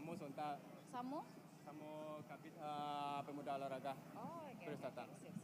Samu Sonta. Samu? Samu Kapit Pemuda Olahraga. Oh, oke. Pariwisata. Sip.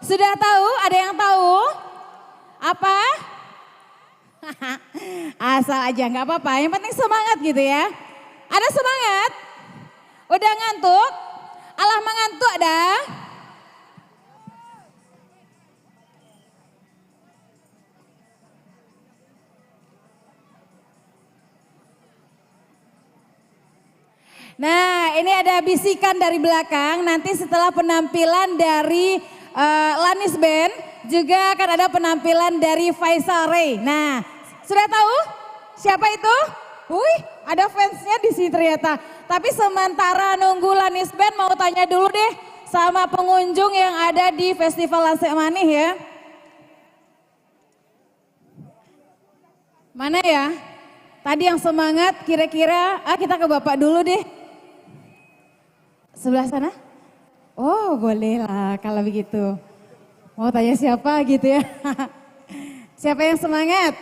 Sudah tahu? Ada yang tahu? Apa? Asal aja nggak apa-apa, yang penting semangat gitu ya. Ada semangat? Udah ngantuk? Alah mengantuk dah. Nah, ini ada bisikan dari belakang. Nanti setelah penampilan dari Lanis Band, juga akan ada penampilan dari Faisal Ray. Nah, sudah tahu siapa itu? Wih, ada fansnya di sini ternyata. Tapi sementara nunggu Lanis Band, mau tanya dulu deh sama pengunjung yang ada di Festival Lasek Manih ya. Mana ya? Tadi yang semangat kira-kira, kita ke Bapak dulu deh. Sebelah sana? Oh boleh lah kalau begitu. Mau tanya siapa gitu ya. Siapa yang semangat?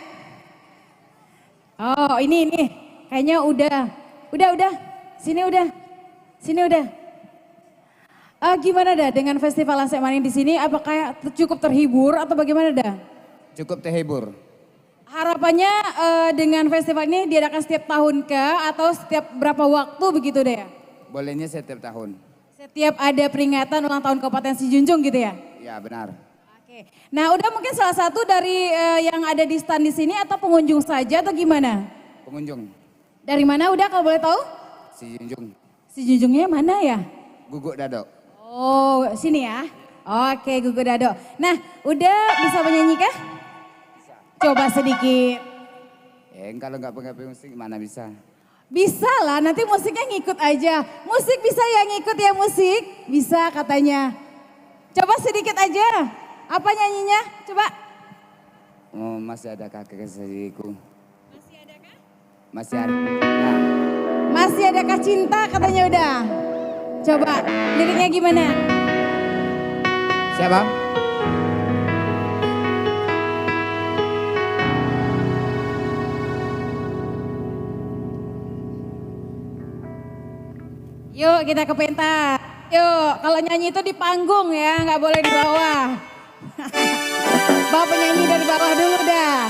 Oh ini. Kayaknya udah. Sini udah. Gimana dah dengan Festival Lasek Maning di sini? Apakah cukup terhibur atau bagaimana dah? Cukup terhibur. Harapannya dengan festival ini diadakan setiap tahun kah atau setiap berapa waktu begitu deh ya? Bolehnya setiap tahun. Setiap ada peringatan ulang tahun Kabupaten Sijunjung gitu ya? Ya benar. Oke. Nah udah mungkin salah satu dari yang ada di stand di sini atau pengunjung saja atau gimana? Pengunjung. Dari mana udah kalau boleh tahu? Sijunjung. Sijunjungnya mana ya? Guguk Dado. Oh sini ya? Oke Guguk Dado. Nah udah bisa menyanyi kah? Coba sedikit. Kalau nggak pakai musik mana bisa? Bisa lah, nanti musiknya ngikut aja. Musik bisa ya ngikut ya musik? Bisa katanya. Coba sedikit aja. Apa nyanyinya? Coba. Oh, masih ada kakek kekasihku. Masih adakah? Masih ada. Nah. Masih adakah cinta katanya udah. Coba liriknya gimana? Siapa? Yuk kita ke pentas. Yuk kalau nyanyi itu di panggung ya, nggak boleh di bawah. Bawa penyanyi dari bawah dulu dah.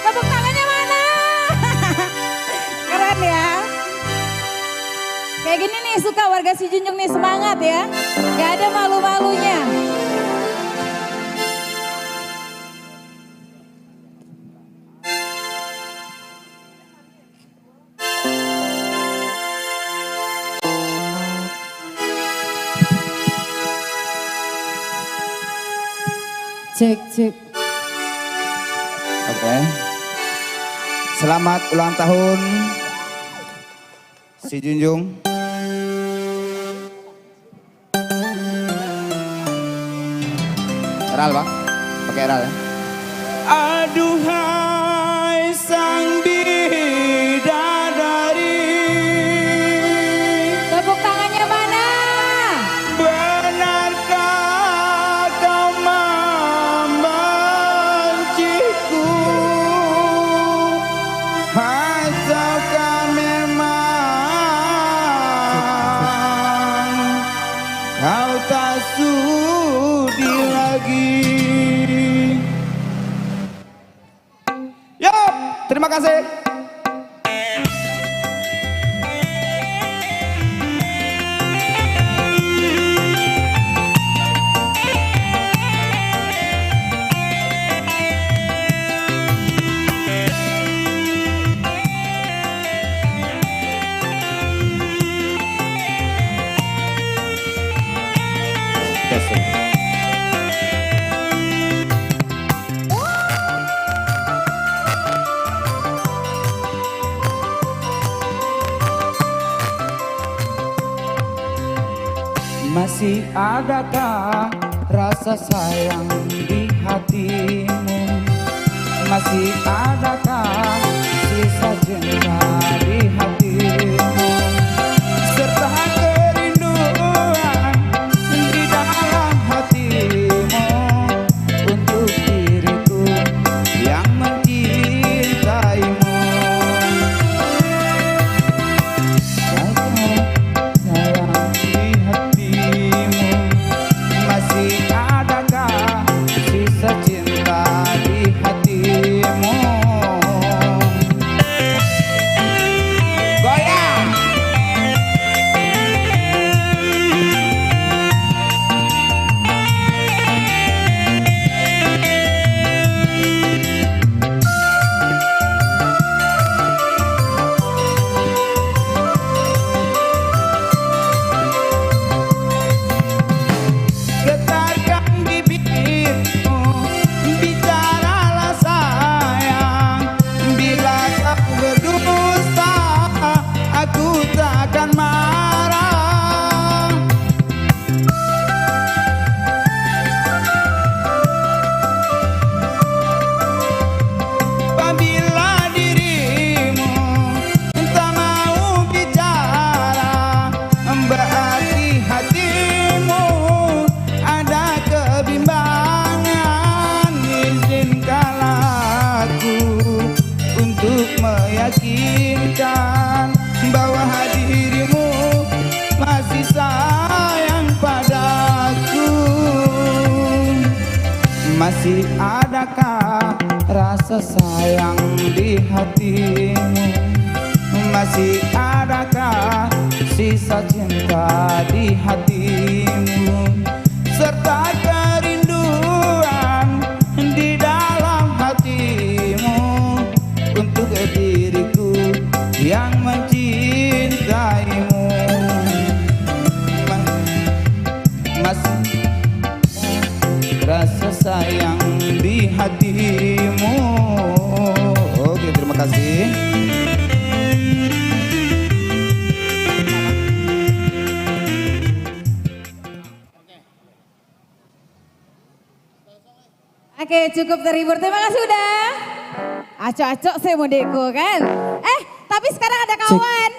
Tepuk tangannya mana? Keren ya. Kayak gini nih suka warga Sijunjung nih semangat ya. Gak ada malu-malunya. Cek, cek. Oke. Selamat ulang tahun si Junjung. Eral bang, pakai eral ya. Aduhai sang bidadari, Tepuk tangannya mana? benarkah kau membenciku? Ataukah memang kau tak sudi lagi? Yup, terima kasih. Masih adakah rasa sayang di hatimu? Masih adakah sisa cinta di hatimu? Serta kerinduan di dalam hatimu untuk diriku yang mencintaimu. Sayang di hatimu, masih adakah sisa cinta di hatimu? Goyang! Getarkan bibirmu, bicaralah sayang. Bila kau berdusta, aku takkan marah. Apabila dirimu tak mau bicara, berarti hatimu ada kebimbangan. Izinkanlah aku untuk meyakinkan bahwa dirimu masih sayang padaku. Masih adakah rasa sayang di hatimu? Masih adakah sisa cinta di hatimu? Serta kerinduan di dalam hatimu untuk diriku yang mencintaimu. Masih rasa sayang di hatimu. Oke, terima kasih. Oke, cukup terhibur. Terima kasih udah. Acok-acok saya mau deko kan. Tapi sekarang ada kawan.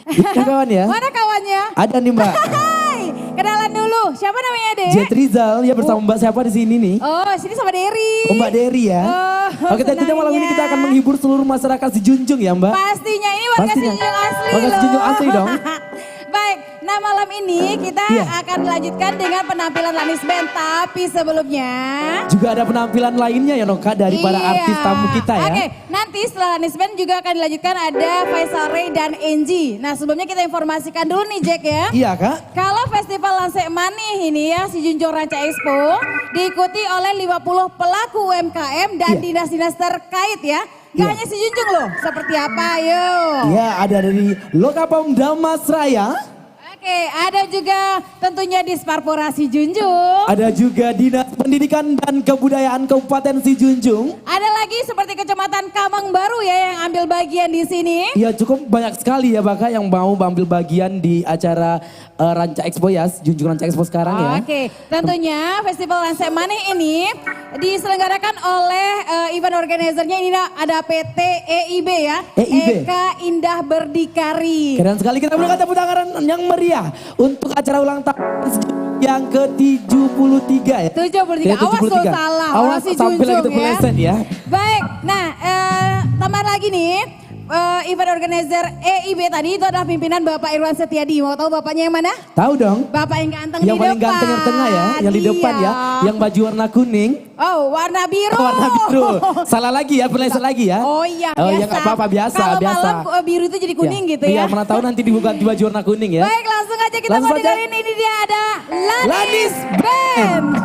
Ada kawan ya? Mana kawannya? Ada nih Mbak. Hai, kenalan dulu. Siapa namanya, Dek? Jet Rizal ya bersama Mbak siapa di sini nih? Oh, sini sama Dery. Oh, Mbak Dery ya. Oh, Oke, tentunya malam ini kita akan menghibur seluruh masyarakat Sejunjung ya Mbak. Pastinya ini warga Pastinya. Sejunjung asli Warga loh. Sejunjung asli dong. Baik, nah malam ini kita Iya. akan melanjutkan dengan penampilan Lanis Band. Tapi sebelumnya Juga ada penampilan lainnya ya Noka dari para artis tamu kita ya. Oke, nanti setelah Lanis Band juga akan dilanjutkan ada Faisal Ray dan Angie. Nah sebelumnya kita informasikan dulu nih Jack ya. Iya Kak. Kalau Festival Lansek Manih ini ya, Sejunjung Ranca Expo diikuti oleh 50 pelaku UMKM dan Iya. dinas-dinas terkait ya. Gak Iya. hanya Sejunjung loh, seperti apa ayo. Iya ada dari Lokapom Damas Raya. Oke, ada juga tentunya Disparpora Sijunjung. Ada juga Dinas Pendidikan dan Kebudayaan Kabupaten Sijunjung. Ada lagi seperti Kecamatan Kamang Baru ya yang ambil bagian di sini. Ya cukup banyak sekali ya Baka yang mau ambil bagian di acara Ranca Expo ya, Junjung Ranca Expo sekarang ya. Oke, tentunya Festival Lansai Manik ini diselenggarakan oleh event organizernya ini ada PT EIB ya. EIB. Eka Indah Berdikari. Keren sekali, kita berikan tepuk tangan yang meriah untuk acara ulang tahun yang ke-73 ya. 73, awas lo salah. Awas sampai lagi ya. meleset ya. Baik, nah tambah lagi nih. Event organizer EIB tadi itu adalah pimpinan Bapak Irwan Setiadi. Mau tahu bapaknya yang mana? Tahu dong. Bapak yang ganteng yang di depan. Yang paling ganteng yang tengah ya, yang di depan ya. Yang baju warna kuning. Oh, warna biru. Warna biru. Salah lagi ya, berleset lagi ya. Oh iya, biasa. Oh biasa. ya gak apa-apa, biasa. Kalau biasa. malam biru itu jadi kuning ya. gitu ya. Iya, mana tahu nanti dibuka di baju warna kuning ya. Baik, langsung aja kita langsung mau dengerin ini dia ada Lanis Band.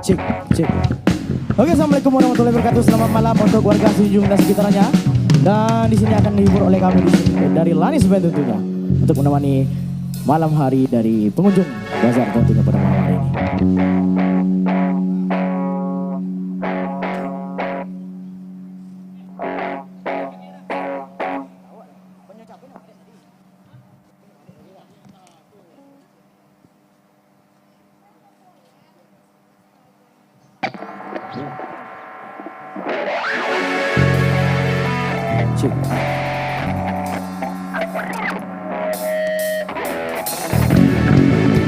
Cek, cek. Oke, assalamualaikum warahmatullahi wabarakatuh. Selamat malam untuk warga Sijunjung dan sekitarnya. Dan di sini akan dihibur oleh kami dari Lanis Band tentunya untuk menemani malam hari dari pengunjung bazar tentunya pada malam hari ini.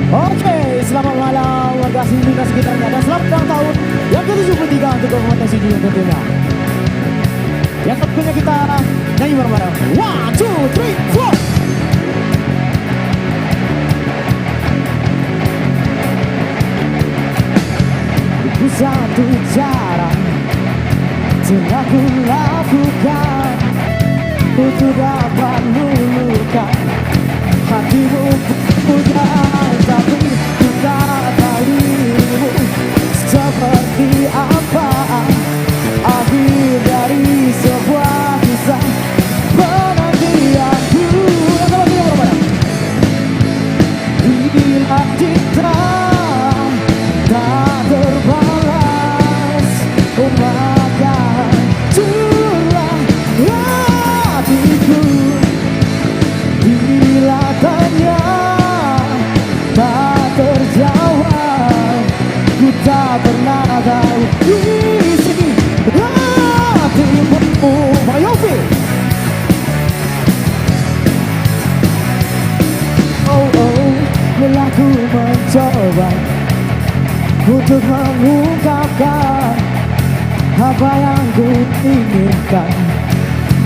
Oke, selamat malam warga Sijunjung dan sekitarnya dan selamat ulang tahun yang ke-73 untuk Kabupaten Sijunjung tentunya. Yang tentunya kita nyanyi bareng-bareng. 1, 2, 3, 4. Satu cara telah ku lakukan untuk dapat meluluhkan hatimu pudar, tapi ku tak tahu dirimu seperti apa akhir dari sebuah kisah penantianku. Bila cinta tak terbalas, oh maka curah hatiku. Bila tanya tak terjawab, ku tak pernah tahu isi hatimu. Pak Yofi. Oh oh, bila ku mencoba untuk mengungkapkan apa yang ku inginkan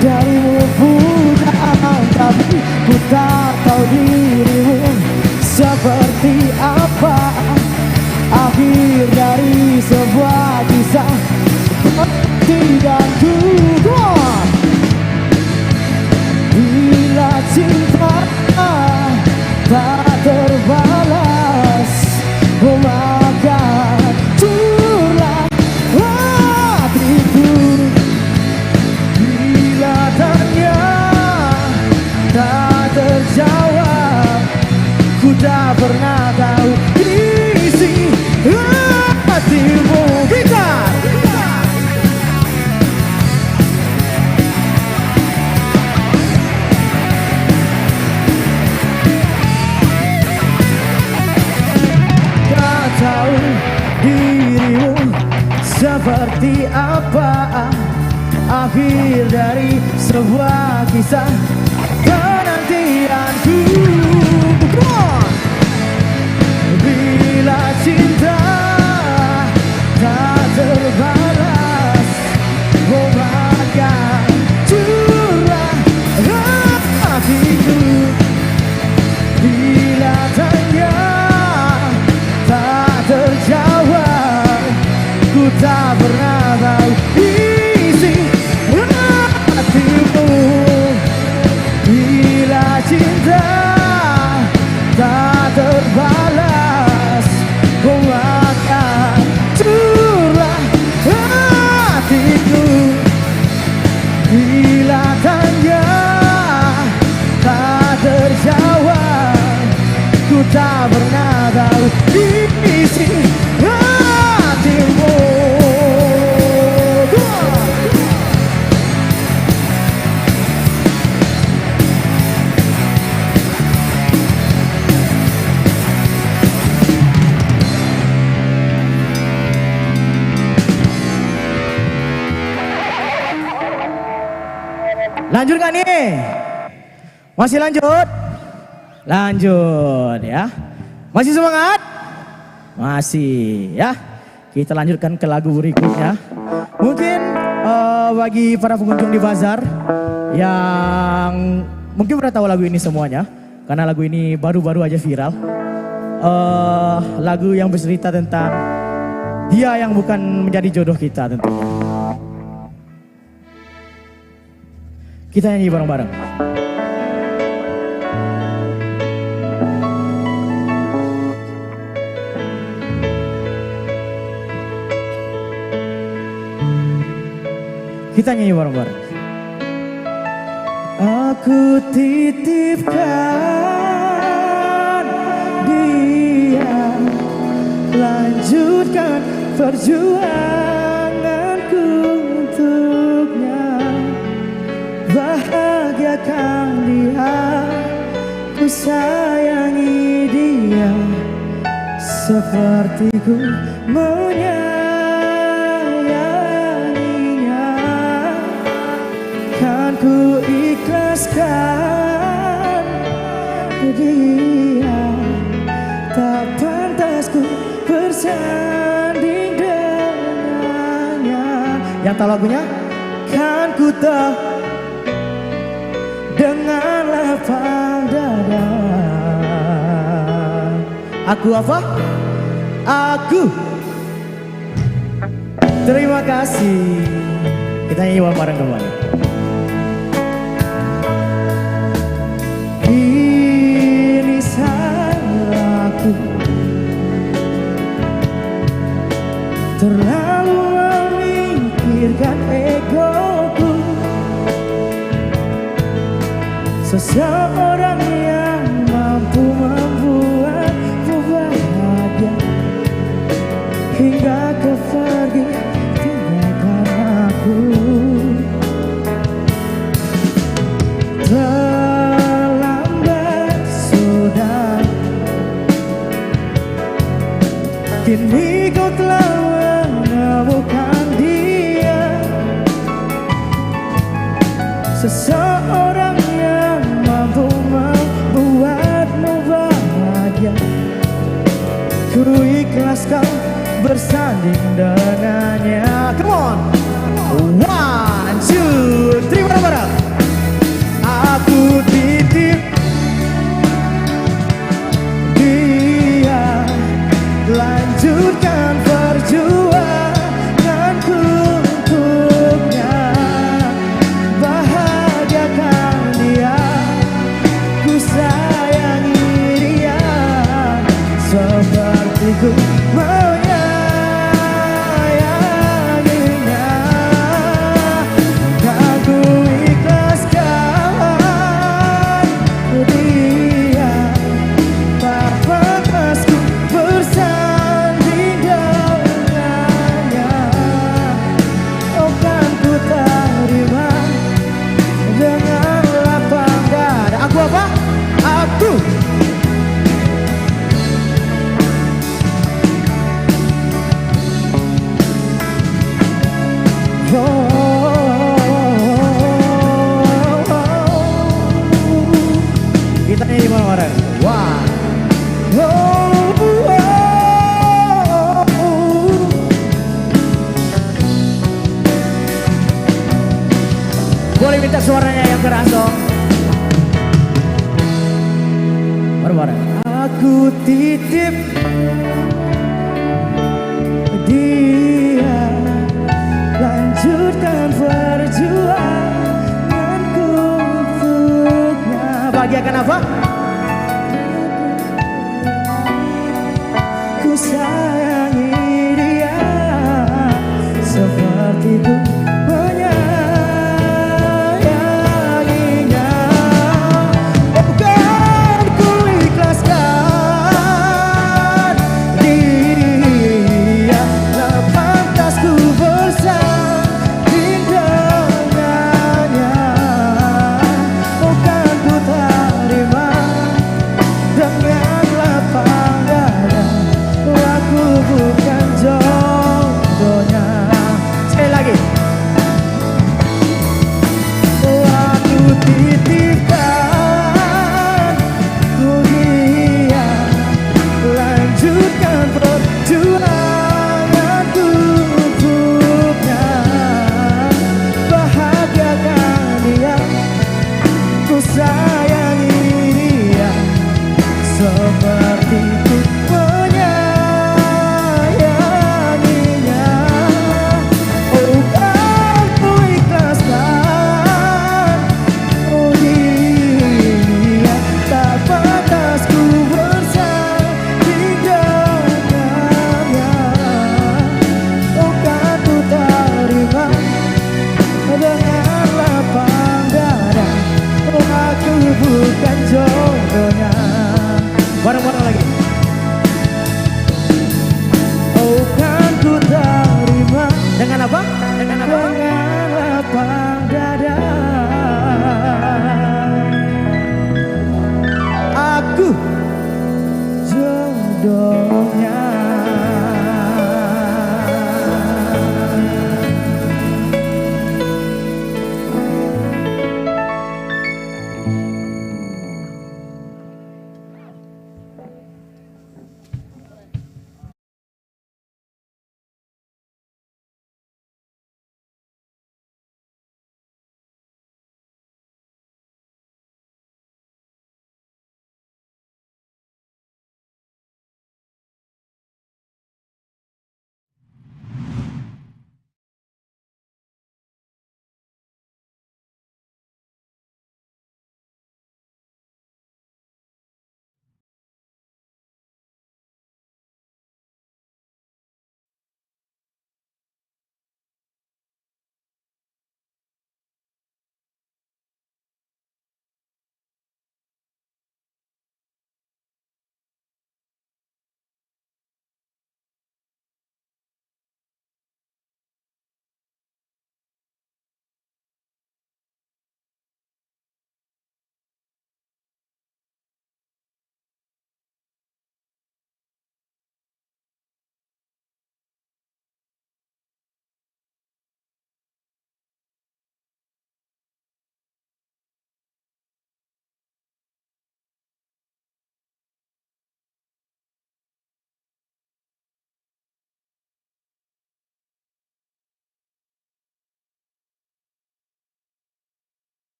darimu pujaan, tapi ku tak tahu dirimu seperti apa akhir dari sebuah kisah tidak kuat. Bila cinta tak terbalas, oh maka curah hatiku. Bila tanya tak terjawab, ku tak pernah tahu isi hatimu. Gitar. Tak tahu dirimu seperti apa akhir dari sebuah kisah penantianku. Bila cinta tak terbalas, oh maka curah hatiku. Bila tanya tak terjawab, ku tak pernah tahu isi hatimu. Bila cinta isi hatimu. Lanjut gak nih? Masih lanjut? Lanjut ya. Masih semangat? Masih ya. Kita lanjutkan ke lagu berikutnya. Mungkin bagi para pengunjung di bazar yang mungkin pernah tahu lagu ini semuanya, karena lagu ini baru-baru aja viral. Lagu yang bercerita tentang dia yang bukan menjadi jodoh kita tentunya. Kita nyanyi bareng-bareng. Kita nyanyi bareng-bareng. Aku titipkan dia, lanjutkan perjuanganku untuknya. Bahagiakan dia, ku sayangi dia seperti ku menyayanginya. Kan ku ikhlaskan dia, tak pantas ku bersanding dengannya. Yang tahu lagunya? Kan ku tahu dengan lapang dada. Aku apa? Aku terima kasih. Kita nyanyi bareng kembali. Ini salahku, terlalu memikirkan egoku. Seseorang yang mampu membuatmu bahagia hingga kau pergi tinggalkan aku. Terlambat sudah, kini kau telah menemukan dia, seseorang yang mampu membuatmu bahagia. Ku ikhlaskan bersanding dengannya. Come on, 1, 2, 3, bareng-bareng. Aku titip dia, lanjutkan perjuanganku untuknya. Bahagiakan dia, ku sayangi dia seperti ku menyayanginya. Kan ku ikhlaskan dia, tak pantas ku bersanding dengannya. Oh kan ku terima dengan lapang dada. Aku apa? Aku kita nyanyi bareng-bareng. Boleh minta suaranya yang keras dong. Bareng-bareng. Aku titip dia, lanjutkan perjuanganku untuknya. Bahagiakan apa? Ku sayangi dia seperti ku menyayanginya. Oh kan ku ikhlaskan apa? Dengan lapang dada. Aku jodohnya.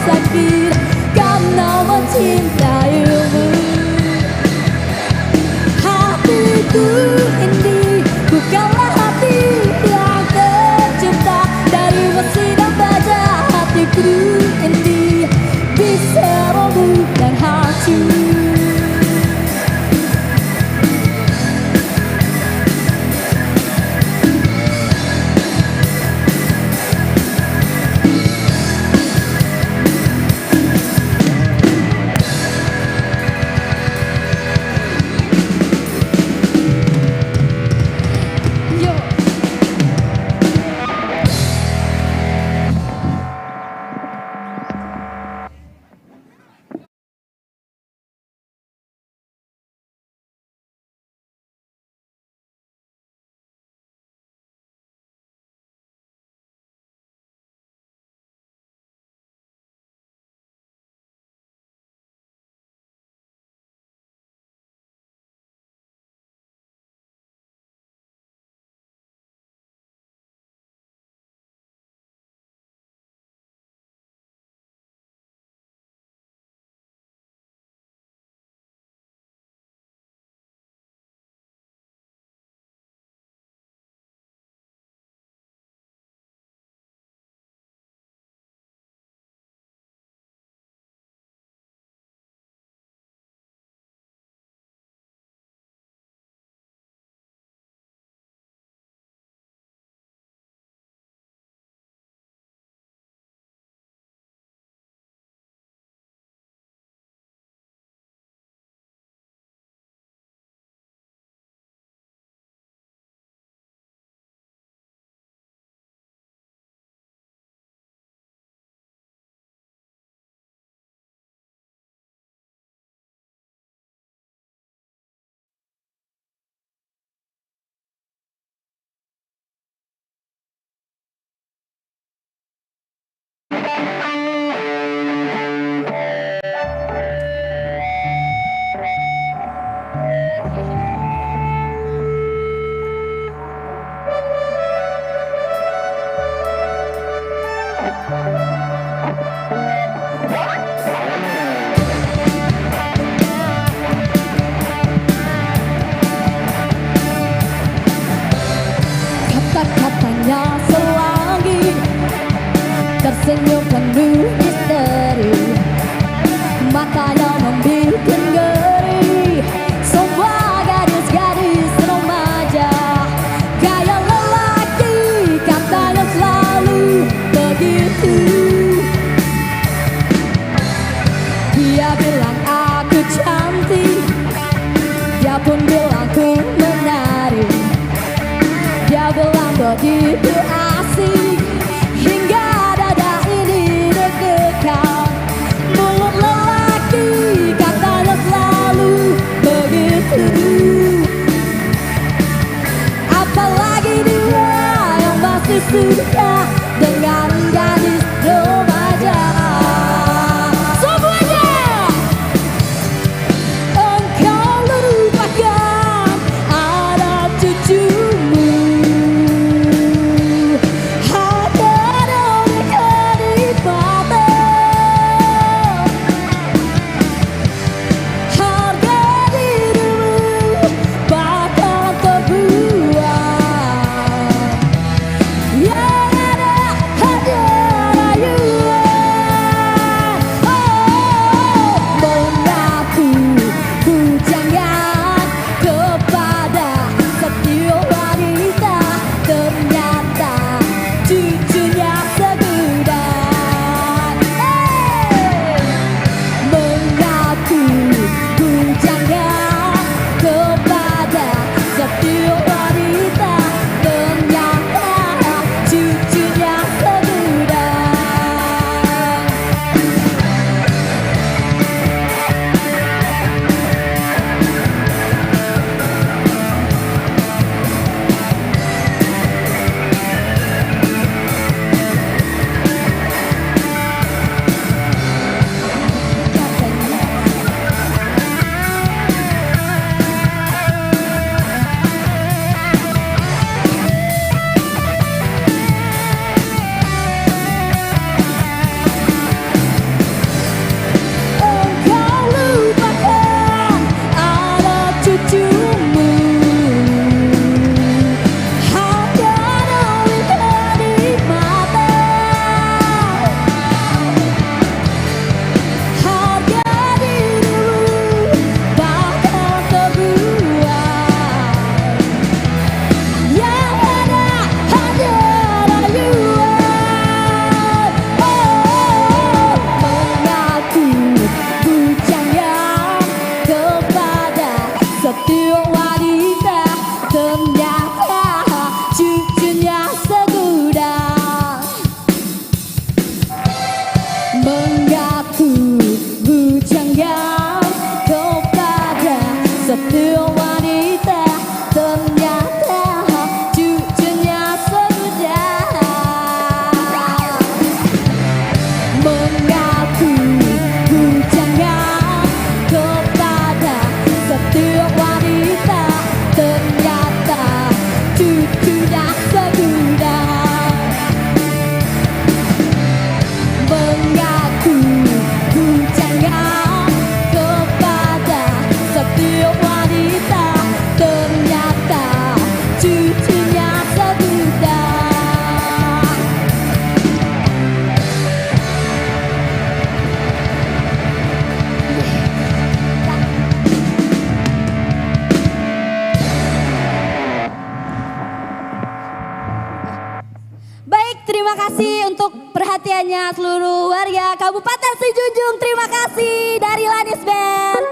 Sakit Kata-katanya selagi tersenyum penuh misteri, matanya membuat ngeri. Semua gadis-gadis remaja, gaya lelaki katanya selalu begitu. Dia bilang aku cantik, dia pun bilang ku menarik. Dia bilang begitu asik, hingga dada ini deg-degan. Mulut lelaki katanya selalu begitu. Apalagi dia yang masih suka dengan gadis remaja. Semuanya! Engkau lupakan ada cucumu. Setiap wanita ternyata cucunya segudang. Mengaku bujangga kepada setiap wanita ternyata cucunya segudang. Mengaku bujangga kepada setiap wanita ternyata cucunya segudang. Mengaku bujangga kepada setiap wanita ternyata cucunya segudang. Baik, terima kasih untuk perhatiannya seluruh warga Kabupaten Sijunjung. Terima kasih dari Lanis Band.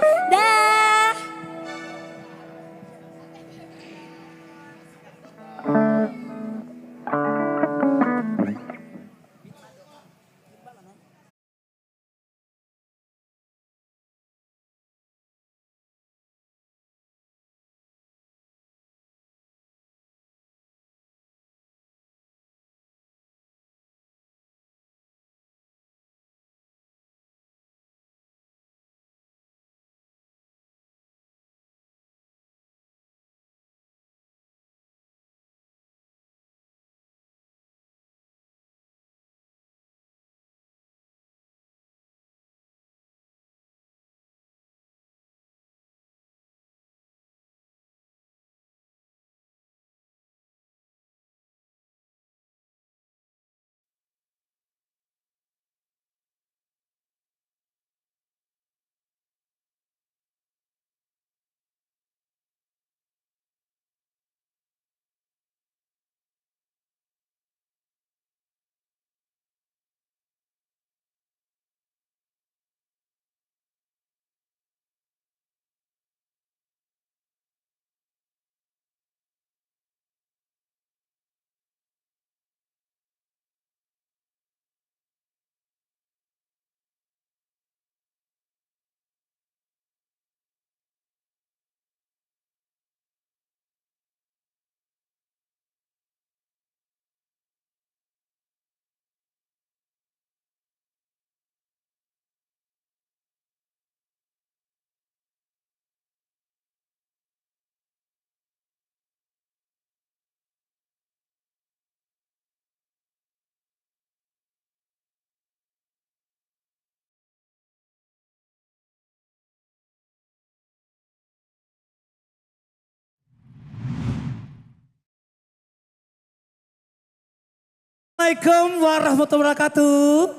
Assalamualaikum warahmatullahi wabarakatuh.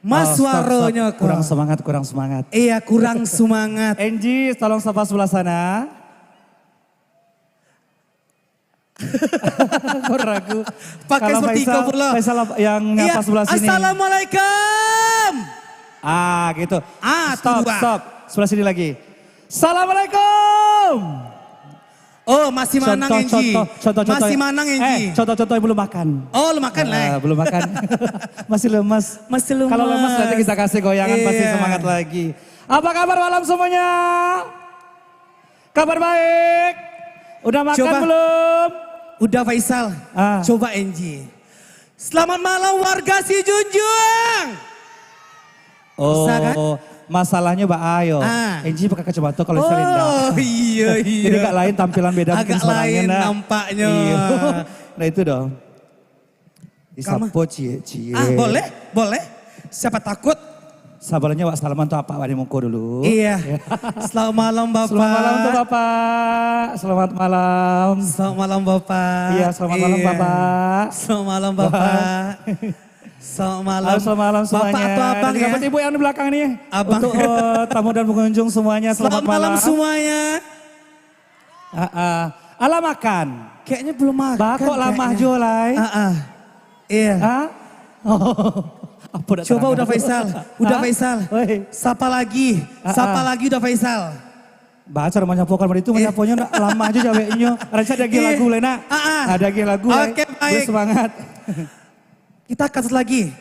Mas Waronya kurang semangat. Iya kurang semangat. Angie tolong sapa sebelah sana. Kok ragu? Pakai Kalau seperti Faisal, pula. Faisal yang nyapa sebelah sini. Assalamualaikum. Gitu. Stop. Sebelah sini lagi. Assalamualaikum. Oh masih manang Enji. Contoh. Masih manang Enji. Contoh yang belum makan. Oh lu makan lah. Belum makan. Masih lemas. Kalau lemas nanti kita kasih goyangan pasti semangat lagi. Apa kabar malam semuanya? Kabar baik? Udah makan belum? Udah Faisal. Coba Enji. Selamat malam warga si Junjung. Bisa kan? Masalahnya Mbak Ayo. Enji pakai kacamata kalau bisa Linda. Oh iya. Jadi agak lain tampilan beda. Agak lain nampaknya. Iya. Nah itu dong. Disapo cie. Boleh. Siapa takut? Sabarnya Wak Salaman tuh apa? Wadi Mungko dulu. Iya. Selamat malam Bapak. Selamat malam tuh Bapak. Selamat malam. Selamat malam Bapak. Iya selamat malam Bapak. Selamat malam Bapak. Selamat malam semuanya. Bapak atau abang ya? Dapat ibu yang di belakang nih. Abang. Untuk tamu dan pengunjung semuanya selamat malam semuanya. Ala makan. Kayaknya belum makan. Kok lama Jolai? Iya. Coba udah Faisal. Sapa lagi udah Faisal. Baca namanya pokok itu menyaponya lama aja ceweknya. Rencana ada lagu Lena. Ada lagu. Oke baik. Semangat. Kita kasus lagi.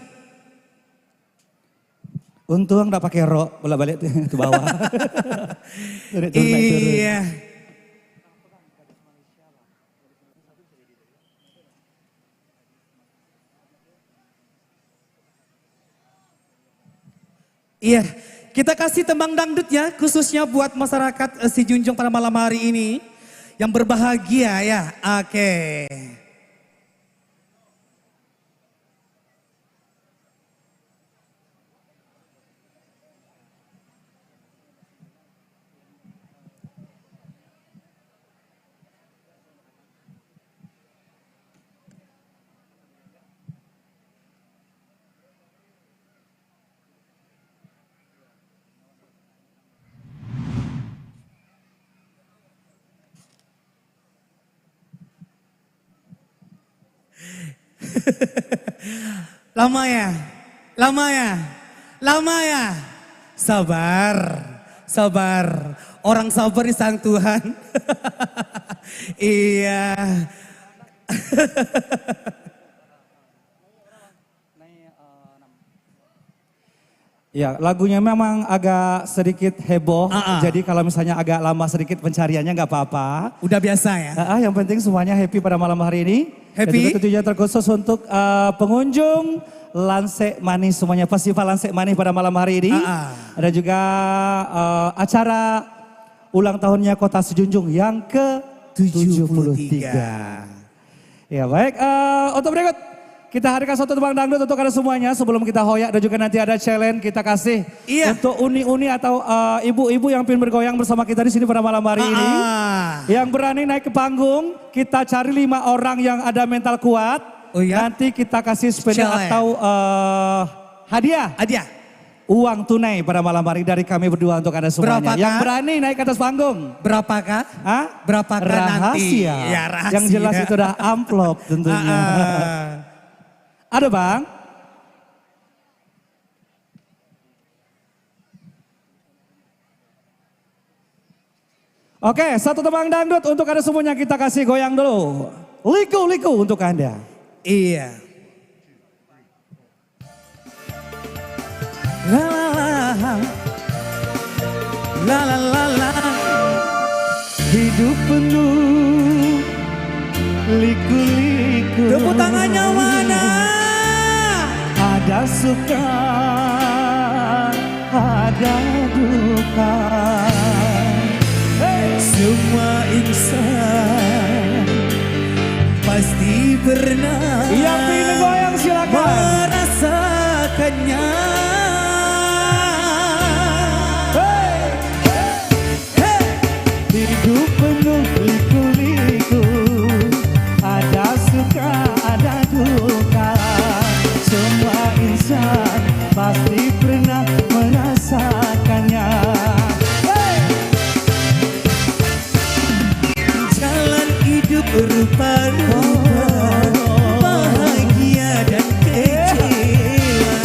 Untung enggak pakai rok, bolak-balik ke bawah. Iya. Iya, kita kasih tembang dangdut ya, khususnya buat masyarakat si Junjung pada malam hari ini. Yang berbahagia ya, oke. Lama ya. Sabar. Orang sabar di sang Tuhan. Iya. Ya lagunya memang agak sedikit heboh. Jadi kalau misalnya agak lama sedikit pencariannya nggak apa-apa. Udah biasa ya. Yang penting semuanya happy pada malam hari ini. Happy. Dan juga tentunya terkhusus untuk pengunjung Lansek Manis semuanya. Festival Lansek Manis pada malam hari ini. Ada juga acara ulang tahunnya Kota Sejunjung yang ke-73. Ya baik, untuk berikut. Kita hadirkan satu tembang dangdut untuk Anda semuanya. Sebelum kita hoyak dan juga nanti ada challenge kita kasih. Untuk uni-uni atau ibu-ibu yang ingin bergoyang bersama kita di sini pada malam hari ini. Yang berani naik ke panggung, kita cari 5 orang yang ada mental kuat. Nanti kita kasih sepeda atau hadiah. Uang tunai pada malam hari dari kami berdua untuk Anda semuanya. Berapakah? Yang berani naik ke atas panggung. Berapakah? Berapakah nanti? Rahasia. Ya, rahasia. Yang jelas itu udah amplop tentunya. Ada Bang? Oke, satu tembang dangdut untuk Anda semuanya kita kasih goyang dulu. Liku untuk Anda. Iya. La. Hidup penuh liku-liku. Tepuk tangannya mana? Ada suka, ada duka. Semua insan pasti pernah Yang ingin goyang silakan. merasakannya. Hidup penuh liku-liku, ada suka, ada duka. pasti pernah merasakannya. Jalan hidup rupa-rupa, bahagia dan kecewa,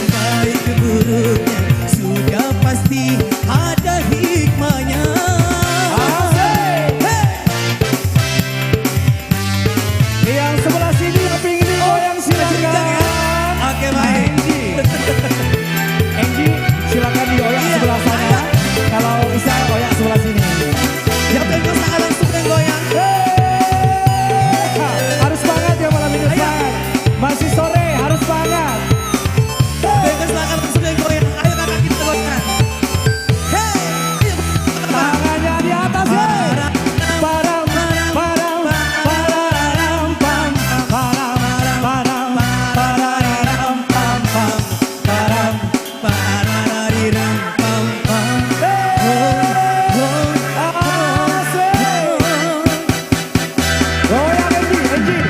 baik buruknya sudah pasti ada hikmahnya. Yang sebelah sini yang pingin digoyang silakan. Oke, baik. Angie silakan digoyang sebelah sana. Kalau Isa goyang sebelah sini. Yang pengen langsung goyang. Harus banget ya malam ini Ustaz. Masih sore harus banget. Pengen langsung goyang. Ayo kakak kita goyang. Hey, Tangannya di atas ya. Param, param, pararam, pam, param, param, pararam, pam, pam, param, pararariram, pam, pam. asik. Goyang Angie.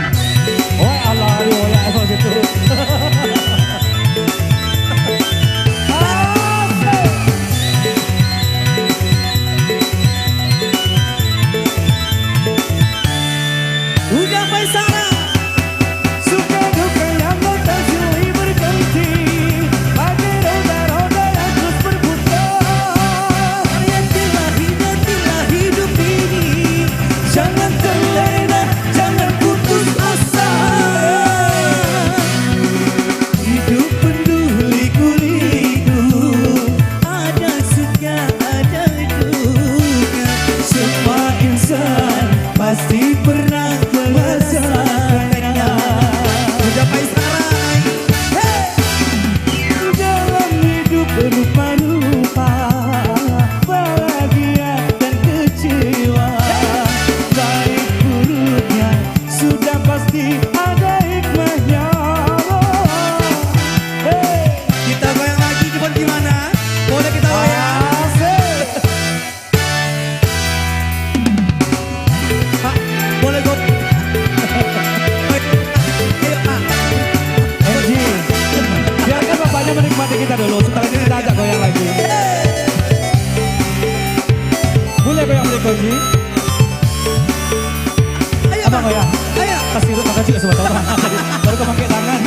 Oh Allah, goyang apa gitu. Udah Faisal. Suka duka yang tak silih berganti, bagai roda-roda yang terus berputar. Hayatilah hidup ini, jangan terlena, jangan putus asa. Hidup penuh liku-liku, ada suka ada duka. Semua insan pasti pernah merasakannya. Udah Faisal. Hey! Dalam hidup berupa-rupa, bahagia dan kecewa, baik buruknya sudah pasti ada hikmahnya. Kita goyang lagi Jepon gimana? Boleh kita goyang? Asik. Pak, boleh go? Ayo Pak. Angie, biarkan bapaknya menikmati kita dulu. Setelah ini kita ajak goyang lagi. Boleh goyang berikutnya? Ayo Abang Pak. goyang. Ayo. Kasih dulu kakak juga sebab tahu. Baru kau pakai tangan.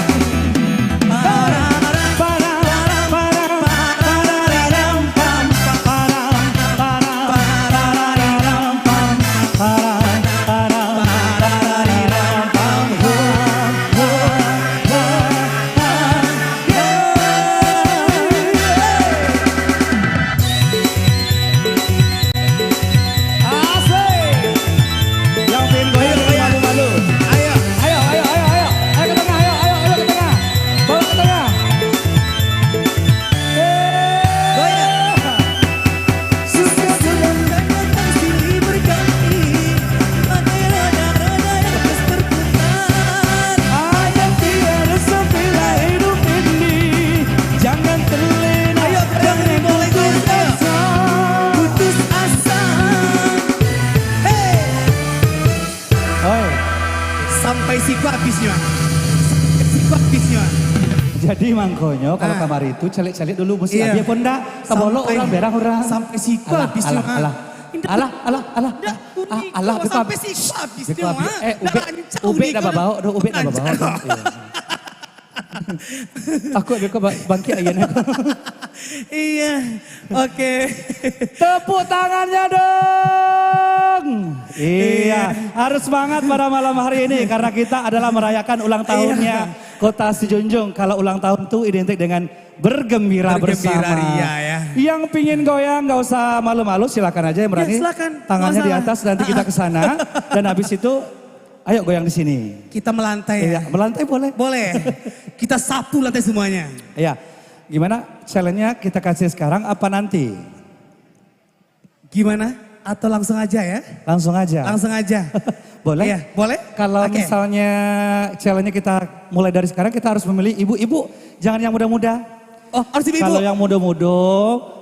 Yang pengen goyang malu-malu. Ayo. Ayo ke tengah, ayo ke tengah. Bawa ke tengah. Goyang. Suka sedang datang silih berganti, bagai roda-roda yang terus berputar. Ayam tiada sempila hidup ini. Jangan terlena, Ayo, jangan boleh putus goyang, ayo. asa. Putus asa. Hey. Oi, Sampai siku habisnya. Sampai siku habisnya. jadi mangkonyo kalau kamar itu celik-celik dulu mesti Iya. dia pun dah kebolok Sampai- orang berang orang. Sampai siku Alah, habisnya. alah, alah, Sampai siku habisnya. Beko abi, ube dah bawa, ube dah bawa. Aku beko bangkit ayeuna. Iya, oke. Tepuk tangannya dong. Iya, harus semangat pada malam hari ini karena kita adalah merayakan ulang tahunnya Kota Sijunjung. Kalau ulang tahun itu identik dengan bergembira bersama. Iya ya. Yang pingin goyang nggak usah malu-malu, silakan aja yang berani. Ya, silakan. Tangannya di Masalah. atas, nanti kita ke sana dan habis itu ayo goyang di sini. Kita melantai ya. Iya, melantai boleh. Boleh. Kita sapu lantai semuanya. Iya. Gimana challenge-nya kita kasih sekarang apa nanti? Gimana? Atau langsung aja ya? Langsung aja. Langsung aja. Boleh? Iya, boleh? Kalau Oke. misalnya challenge-nya kita mulai dari sekarang kita harus memilih ibu-ibu. Jangan yang muda-muda. Oh, harus ibu. Kalau yang muda-muda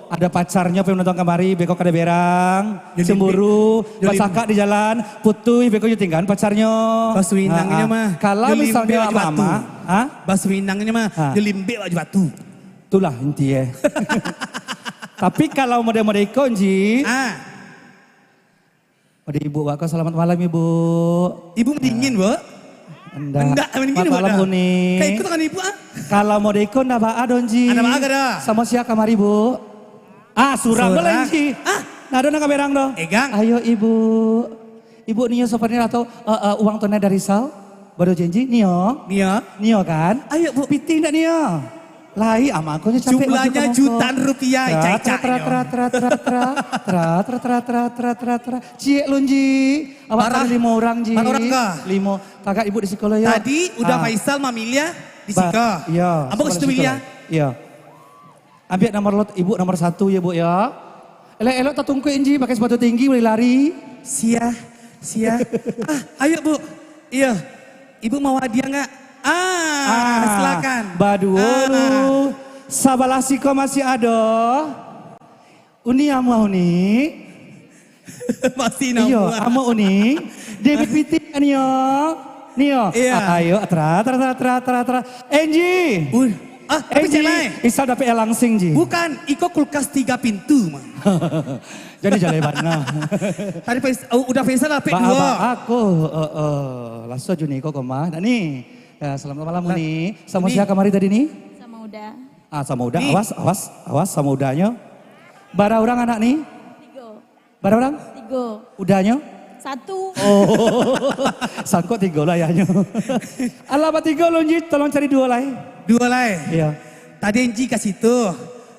ada pacarnya pengen nonton kamari, bekok ada berang, Jolim- cemburu, jolim- basaka di jalan, putuh, bekok tinggal pacarnya. Baswinangnya mah. Kalau jolimbe misalnya baju batu. mama, Baswinangnya mah Ah. jelimbe baju batu. Itulah inti ya. Tapi kalau mode-mode ikon Ji. Mode ibu Waka selamat malam ibu. Ibu mendingin bu? Enggak, mendingin selamat malam Uni. Kayak ikut dengan ibu Kalau mode ikon dah ba'a don Ji. Ada ba'a dah. Sama siapa kamar ibu? Surang boleh Ji. Nado na kamerang do. Egang. Ayo ibu. Ibu Nio sepertinya atau uang tunai dari Sal? Baru janji Nio? Nio kan? Ayo bu. Piting dak Nio? Lai ama aku capek. Jumlahnya jutaan rupiah. Cie lunji. Awak tadi 5 orang Ji. 4 orang kah? 5. Kakak ibu di sekolah ya. Tadi udah Faisal Mamilia di sekolah. Iya. Abang ke situ Milia? Iya. Ambil nomor lot ibu nomor 1 ya bu ya. Elok-elok tak tungkuin Ji pakai sepatu tinggi boleh lari. Sia. Ayo bu. Iya. Ibu mau hadiah enggak? Silakan. Baduolu. Sabalasiko masih ada. Uni ama uni. Masih nama. Iya, ama uni. David Piti Nio. Iya. Ayo tra. Enji. Tapi celai. Isa dapat langsing Ji. Bukan, Iko kulkas 3 pintu mah. Jadi jalan mana? Tadi udah Faisal dapat 2. Aku langsung Juni Iko koma. Dan nih, ya, selamat malam Uni. Sama siapa kamari tadi nih? Sama Uda. Sama Uda. Awas sama Udanya. Bara orang anak nih? 3. Bara orang? 3. Udanya? 1. Sangkut 3 lah yahnya. Alamat 3 lonjit, tolong cari 2 lah. 2 lah. Iya. Tadi Enji kasih tuh.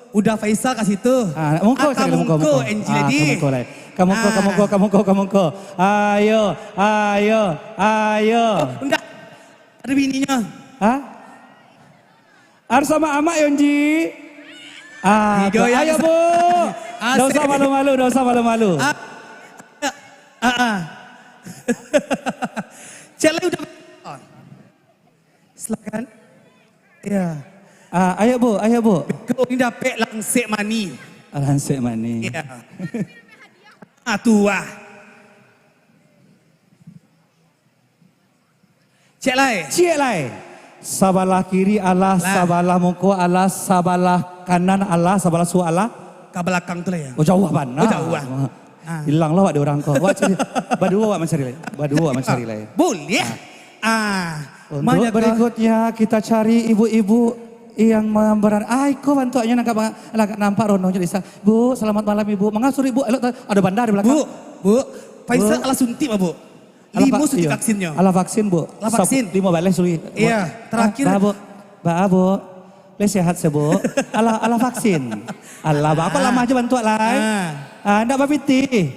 Udah Faisal kasih tuh. Kamu Enji lagi. Kamu. Ayo. Enggak. Ada bininya. Harus sama ama Yonji. Ayo bu. Tidak usah malu-malu. Cela udah. Silakan. Iya. Ayo bu. Kau ini dapat langsek mani. Langsek mani. Iya. Tua. Cek lai. Sabalah kiri Allah, sabalah muka Allah, sabalah kanan Allah, sabalah su Allah. Ke belakang tu lah ya. Oh jauh ban. Jauh. Hilang lah wak orang kau. Badua wak mencari lah. Boleh. Untuk berikutnya kita cari ibu-ibu yang memberan. Iko bantuannya nampak Rono jadi Bu, selamat malam ibu. Mengasur ibu. Ada bandar di belakang. Bu. Faisal ala suntik bu. 5 suntik vaksinnya. Ala vaksin bu. Ala vaksin. 5 balik suri. Iya. Terakhir. Bu. Le sehat bu. Ala vaksin. Ala apa lama aja bantu lai. Ndak bapiti.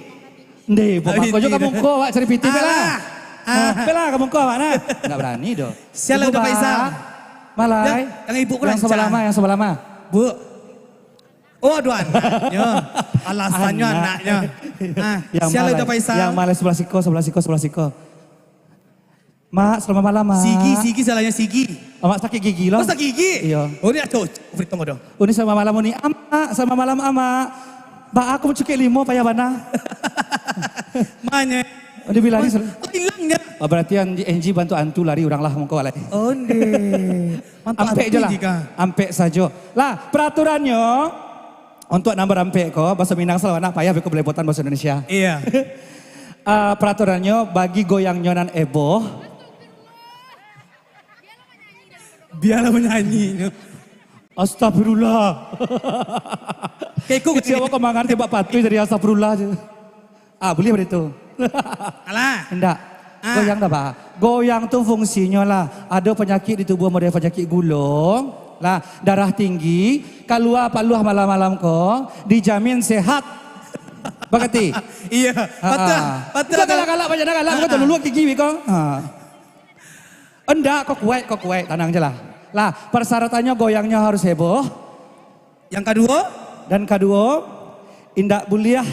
Ndeh, bu mak kojo kamu ko wak cari piti bela. Bela kamu ko wak na. Ndak berani do. Siapa udah Faisal? Malai. Yang ibu kurang yang sebelah lama. Bu. Oh aduh anaknya. Alasannya anaknya. Siapa udah Faisal? Yang malai sebelah siko. Mak, selamat malam mak. Sigi salahnya Sigi. Mak sakit gigi loh. Sakit gigi? Iya. Oh ini aduh, tunggu dong. Ini sama malam ini sama malam ama. Mbak aku mencukik 5 payah mana. Mana? Dia bilang hilangnya. Berarti yang NG bantu antu lari orang lah mongko alai. Oh ndeh. Ampe aja lah. Ampe saja. Lah peraturannya untuk nomor ampe ko bahasa Minang selawana payah beko belepotan bahasa Indonesia. Iya. Peraturannya bagi goyang nyonan ebo. Biarlah menyanyi. Astagfirullah. Kayak siapa kemangan tembak patuh dari astagfirullah aja. Boleh begitu. Alah. Enggak. Goyang dah Pak. Goyang tuh fungsinya lah. Ada penyakit di tubuh model penyakit gulung. Lah darah tinggi. Keluar paluah malam-malam kok. Dijamin sehat. Bakati. Iya. Patah. Galak-galak banyak galak. Kau terlalu gigi kau. Enggak kok kuat. Tenang aja lah. Lah persyaratannya goyangnya harus heboh. Yang kedua? Dan kedua, indak buliah.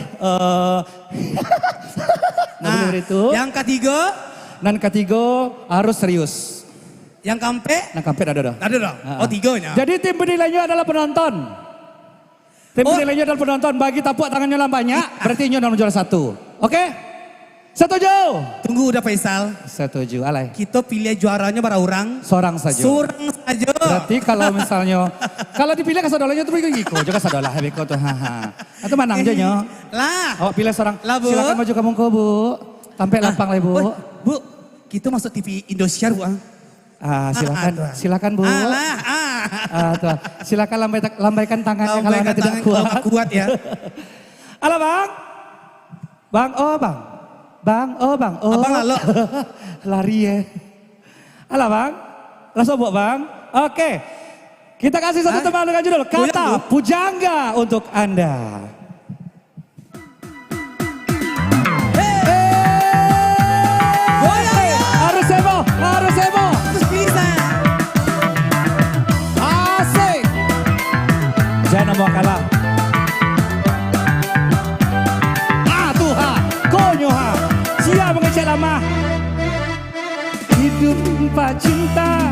Boleh itu. Yang ketiga? Dan ketiga harus serius. Yang keempat? Yang keempat ada dong. Ada dong. Oh 3-nya. Jadi tim penilainya adalah penonton. Tim penilainya adalah penonton. Bagi tepuk tangannya banyak, berarti nyo nomor juara 1. Oke? Setuju? Tunggu udah Faisal. Setuju, alay. Kita pilih juaranya para orang. Seorang saja. Berarti kalau misalnya Kalau dipilih ke saudaranya tuh ikut juga saudara Beko tuh. Atau manang aja nyo. Lah. Awak pilih seorang. Lah, Bu. Silakan maju kamu ke Bu. Tampil lampang lah Bu. Bu, kita masuk TV Indosiar Bu. Silakan Bu. Tuh. Silakan lambaikan tangannya kalau anda tidak kuat. Kuat ya. Halo Bang. Bang, Bang. Abang lalu. Lari ya. Halo Bang. Langsung Bu Bang. Oke. Kita kasih satu teman dengan judul Kata Pujangga untuk Anda. Harus heboh. Terus bisa. Asik. Jangan mau kalah. Konyoha. Siap mengecek lama. Hidup tanpa cinta.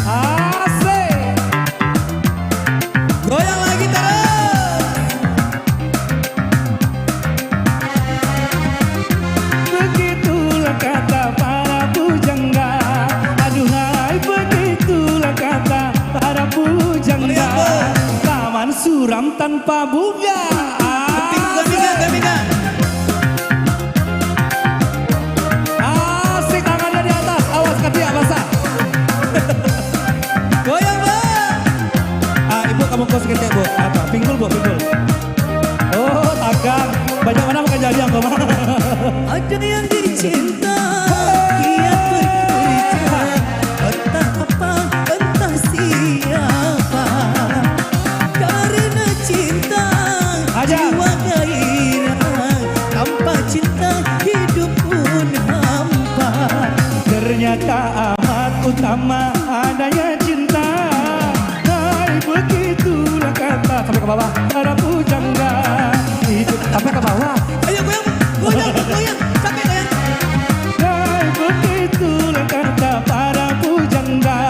Asik. Goyang lagi terus. Begitulah kata para pujangga. Aduhai, begitulah kata para pujangga. Taman suram tanpa bunga. Asik, tangannya di atas. Awas ketiak basah. Goyang Bang. Ibu kamu kos ketiak Bu. Pinggul Bu, pinggul. Oh, takang. Banyak mana makan jadi yang kau. Ada yang dicinta, dia bekerja, entah apa, entah siapa. Karena cinta, jiwa gairah, tanpa cinta hidup pun hampa. Ternyata amat utama adanya cinta. Hai, begitulah kata. Sampai ke bawah para pujangga. Hidup sampai ke bawah. Ayo goyang, sampai goyang. Hai, begitulah kata para pujangga.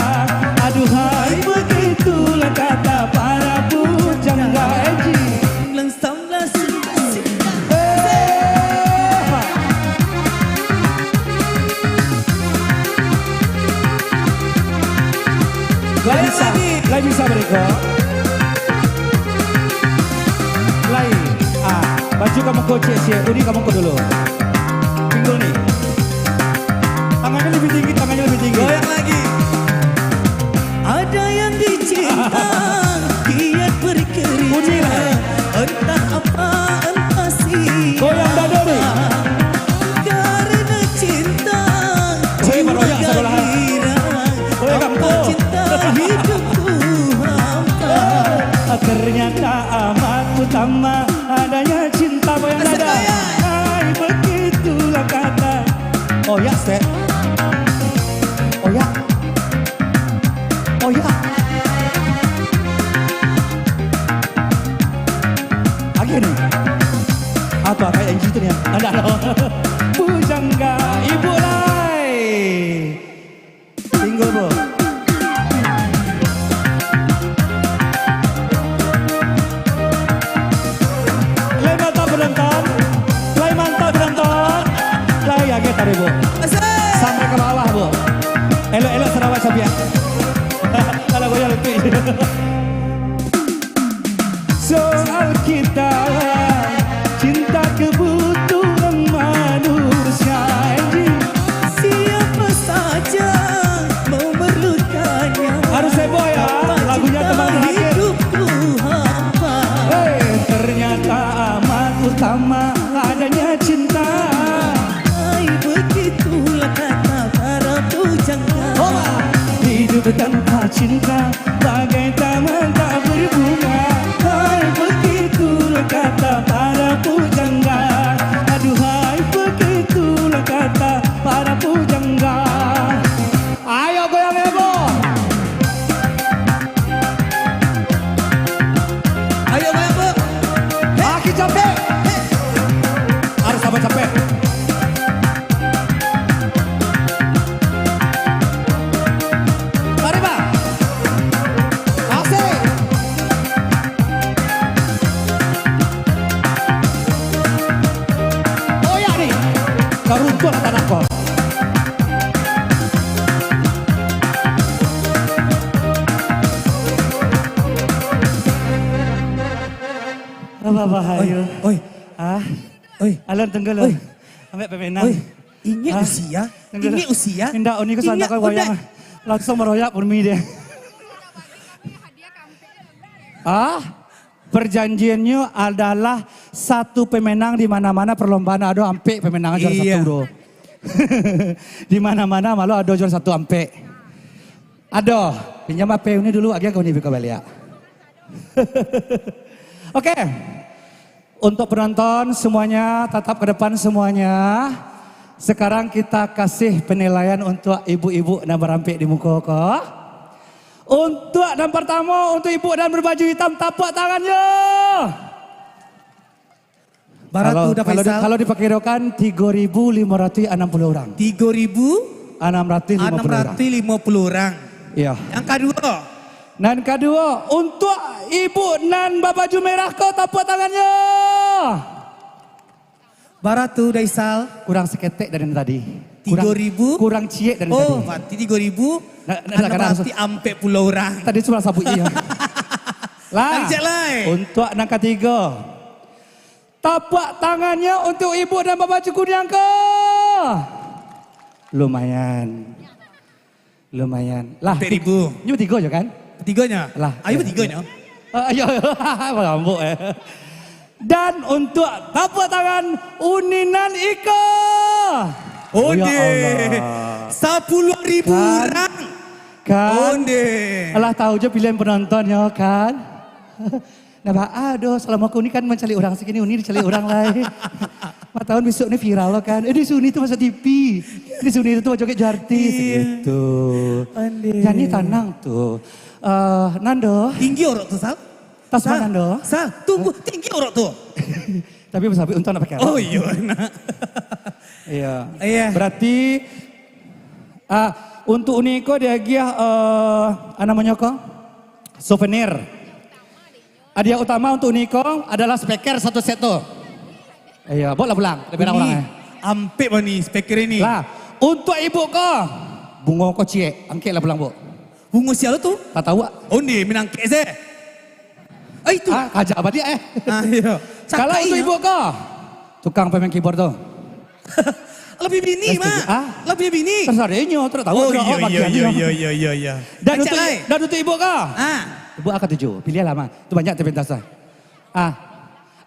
Aduhai, begitulah kata para pujangga. Lai bisa berikut. Lai. Baju kamu kocek sih. Udi kamu kok dulu. Pinggul nih. Tangannya lebih tinggi. Goyang lagi. Ada yang dicinta, dia berkerja, entah apa, entah siapa. Goyang dada nih. Karena cinta, Jiwa gairah, tanpa cinta hidupku hampa. Ternyata amat utama adanya cinta. Goyang dada. Hai, begitulah kata. Oh ya, Seth. Oh ya. Lagi nih. Apa kayak yang gitu nih? Ada. Pujangga Ibu Lai. Pinggul Bu. Lai mantap penonton. Lai agak tadi Bu. Sampai ke bawah Bu. Elok-elok Sarawak Sabiak. Kalau goyang lebih. Soal kita cinta kebutuhan manusia. Siapa saja memerlukannya. Harus heboh ya. Lagunya teman hidupku hampa. Ternyata amat utama adanya cinta. Hai, begitulah kata para pujangga. Hidup tanpa cinta bagai taman tak berbunga. Hai, begitulah kata para pujangga. Aduhai, begitulah kata para pujangga. Ayo goyang heboh. Ayo goyang Bu. Aki capek. Harus sabar capek. Mari Pak. Bapak ayo. Oi. Ah, Oi. alon tenggelam. Oi. Ambek pemenang. Oi. Ini usia. Ini usia. Indah ini kesana kau goyang. Langsung meroyak purmi dia. Perjanjiannya adalah satu pemenang di mana-mana perlombaan ada ampe pemenangan juara satu bro. Di mana-mana malu ada juara satu ampe. Ada, pinjam AP ini dulu agak kau nih bika balik ya. Oke, untuk penonton semuanya tatap ke depan semuanya. Sekarang kita kasih penilaian untuk ibu-ibu dan berampik di muka kau. Untuk dan pertama untuk ibu dan berbaju hitam tapak tangannya. Baratu dapat Kalau diperkirakan 3.560 orang. 3.650 orang. Iya. Yang kedua. Dan kedua untuk ibu nan babaju merah kau tapak tangannya. Baratu Daisal. Kurang seketek dari tadi. 3.000. Kurang ciek dari tadi. Oh, berarti 3.000. Berarti ampe pulau orang. Tadi cuma sabu iya. Lah. Untuk yang ketiga. Tapak tangannya untuk ibu dan bapak cukur yang ke. Lumayan. Lah. 4.000. Ini bertiga aja kan? Bertiganya? Lah. Ayo bertiganya. Ayo. Rambut Dan untuk tapak tangan Uninan Ika. Onde. Ya 10.000 orang. Kan? Onde. Alah tahu je pilihan penontonnya kan. Nah, aduh selama aku ini kan mencari orang segini, ini dicari orang lain. 4 tahun besok ini viral loh kan. Di Suni itu masuk TV. Di Suni itu joget jartis gitu. Jadi tenang tuh. Nando. Tinggi orang tuh, Sal. Tas mana Nando? Sal, tunggu. Tinggi orang tuh. Tapi untung apa pakai. Oh iya. Iya. Berarti untuk Uniko dia gia namanya kok souvenir. Hadiah utama untuk Uniko adalah speaker satu set tuh. Iya, boleh pulang. Lebih orang. Ampe bani speaker ini. Lah, untuk ibu kok bunga kok cie, angke lah pulang bu. Bunga siapa tuh? Tak tahu. Onde minangke se. Itu. Kajak apa dia Iya. Kalau untuk ibu kok tukang pemain keyboard tuh. Lebih bini mah. Lebih bini. Terserah dia nyo, terus tahu. Oh iya. Dan untuk ibu kok. Ibu akan 7, pilih lama. Itu banyak terpentas lah.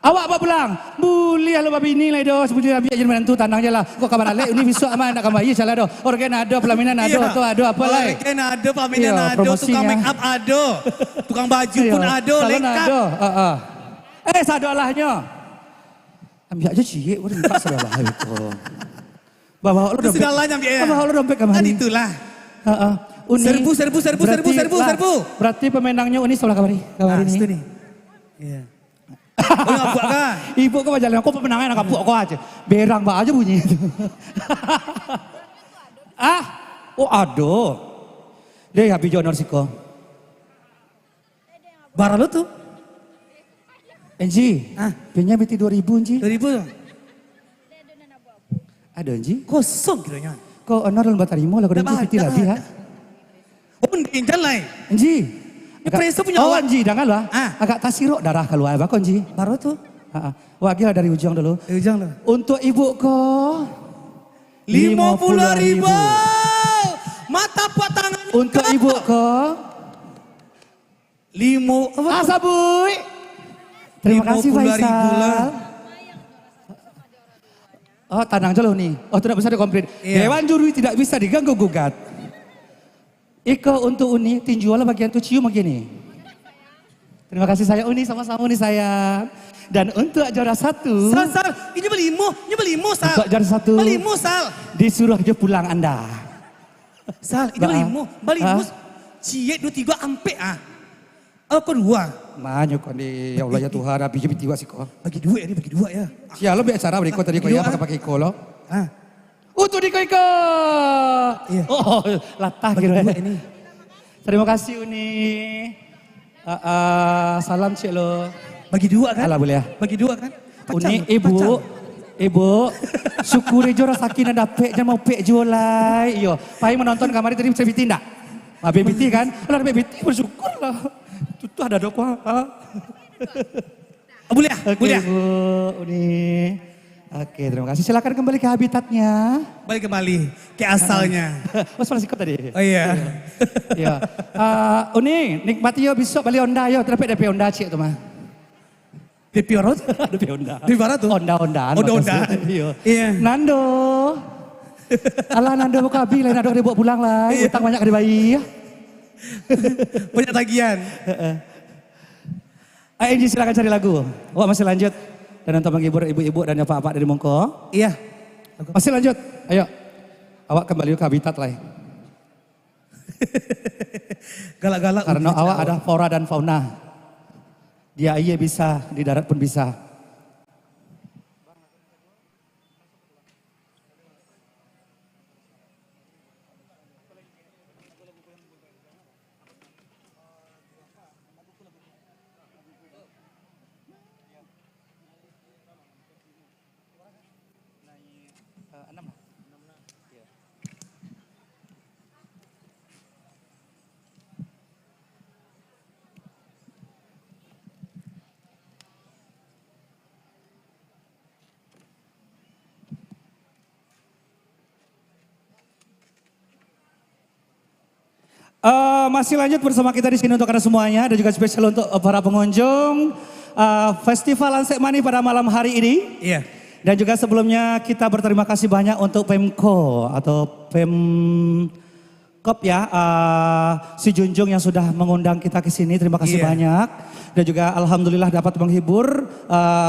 Awak apa pulang? Boleh lo babi ini lah do. Sebetulnya biar jadi menantu tanang je lah. Kau kabar alek, ini besok aman nak kembali salah do. Organ ada, pelaminan ada, tu ada apa lah. Organ ada, pelaminan ada, tukang make up ada. Tukang baju pun ada, lengkap. Sadalahnya. Ambil aja cik, udah minta sadalah itu. Bawa lo dompet. Sedalahnya ambil ya. Bawa lo dompet kemana? Kan itulah. Serbu. Berarti pemenangnya Uni sebelah kabar ini. Itu nih. Iya. Oh ngapuk kan? Ibu kok jalan, kok pemenangnya nak ngapuk kok aja. Berang bah aja bunyi itu. Aduh. Dia habis honor siko. Barang lo tuh? Enji, punya beti 2.000 Enji. 2.000 tuh? Ada Enji? Kosong kiranya. Kok honor lomba tarimo lah, kau Enji beti lebih ha? Oh, jangan lah. Enji. Preso punya awak. Enji, jangan lah. Agak tasirok darah keluar, bakon Enji. Baru tuh? Wah, dia dari ujung dulu. Ujung dulu. Untuk ibu kok 50.000. Mata buat tangan. Untuk ibu kok 5. Sabui. Terima kasih Faisal. Oh, tenang je loh nih. Oh, tidak bisa dikomplit. Dewan juri tidak bisa diganggu gugat. Iko untuk Uni, tinjualah bagian tuh cium begini. Terima kasih saya Uni, sama-sama Uni saya. Dan untuk juara 1. Sal, ini belimu Sal. Untuk juara 1. Belimu Sal. Disuruh aja pulang Anda. Sal, ini belimu. Cie 2-3 ampe Apa 2? Manyo kok di ya Allah ya Tuhan, api je tiwa sih kok. Bagi 2 ya. Ya lo biar cara berikut tadi kau ya pakai iko lo. Untuk di Iko. Iya. Oh, latah gitu ini. Terima kasih Uni. Salam cik lo. Bagi 2 kan? Alah boleh ya. Bagi 2 kan? Uni ibu, syukuri jora sakinah dapet jangan mau pek jualai. Iyo, pai menonton kamari tadi bisa biti ndak? Babe biti kan? Alah babe biti bersyukur lah. Tuh ada dok Boleh ya? Oke, Boleh ya? Bu Uni. Oke, terima kasih. Silakan kembali ke habitatnya. Balik kembali ke asalnya. Mas masih ikut tadi? Oh iya. Iya. Uni, nikmati yo besok balik Honda yo. Terdapat DP Honda cik tuh mah. DP Orot? DP Honda. Di mana tuh? Honda-Hondaan. Honda-Hondaan. Iya. Nando. Alah Nando mau kabi lah, Nando dibawa pulang lah. Utang banyak ke bayi. Banyak tagihan. Ayo Enji silakan cari lagu. Wah masih lanjut. Dan untuk menghibur ibu-ibu dan bapak-bapak dari Mongko. Iya. Masih lanjut. Ayo. Awak kembali ke habitat lah. Galak-galak. Karena awak ada flora dan fauna. Dia iya bisa, di darat pun bisa. Masih lanjut bersama kita di sini untuk Anda semuanya dan juga spesial untuk para pengunjung Festival Lansek Mani pada malam hari ini. Iya. Dan juga sebelumnya kita berterima kasih banyak untuk Pemko atau Pemkop ya, si Junjung yang sudah mengundang kita ke sini. Terima kasih banyak. Dan juga alhamdulillah dapat menghibur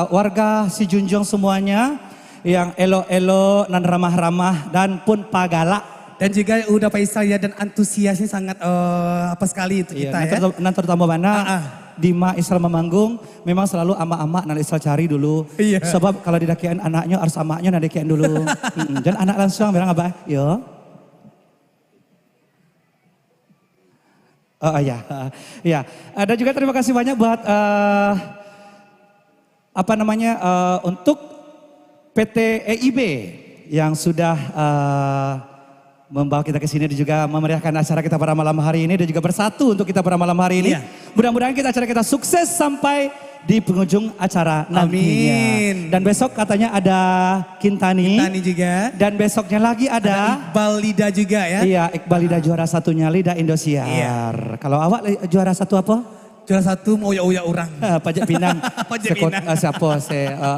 warga si Junjung semuanya yang elo-elo dan ramah-ramah dan pun pagalak. Dan juga udah Faisal ya dan antusiasnya sangat apa sekali itu kita ya. Nanti terutama mana Dima Isra memanggung memang selalu ama-ama nanti Isra cari dulu. Iya. Sebab kalau didakian anaknya harus amaknya nanti dakian dulu. Dan anak langsung bilang apa? Yo. Oh iya. Ya. Dan juga terima kasih banyak buat untuk PT EIB yang sudah membawa kita ke sini dan juga memeriahkan acara kita pada malam hari ini dan juga bersatu untuk kita pada malam hari ini. Mudah-mudahan acara kita sukses sampai di penghujung acara nantinya. Dan besok katanya ada Kintani. Kintani juga. Dan besoknya lagi ada Iqbal Lida juga ya. Iya, Iqbal Lida juara satunya Lida Indosiar. Iya. Kalau awak juara satu apa? Juara satu mau uya-uya orang. Pajak Pinang. Pajak Pinang. Siapa?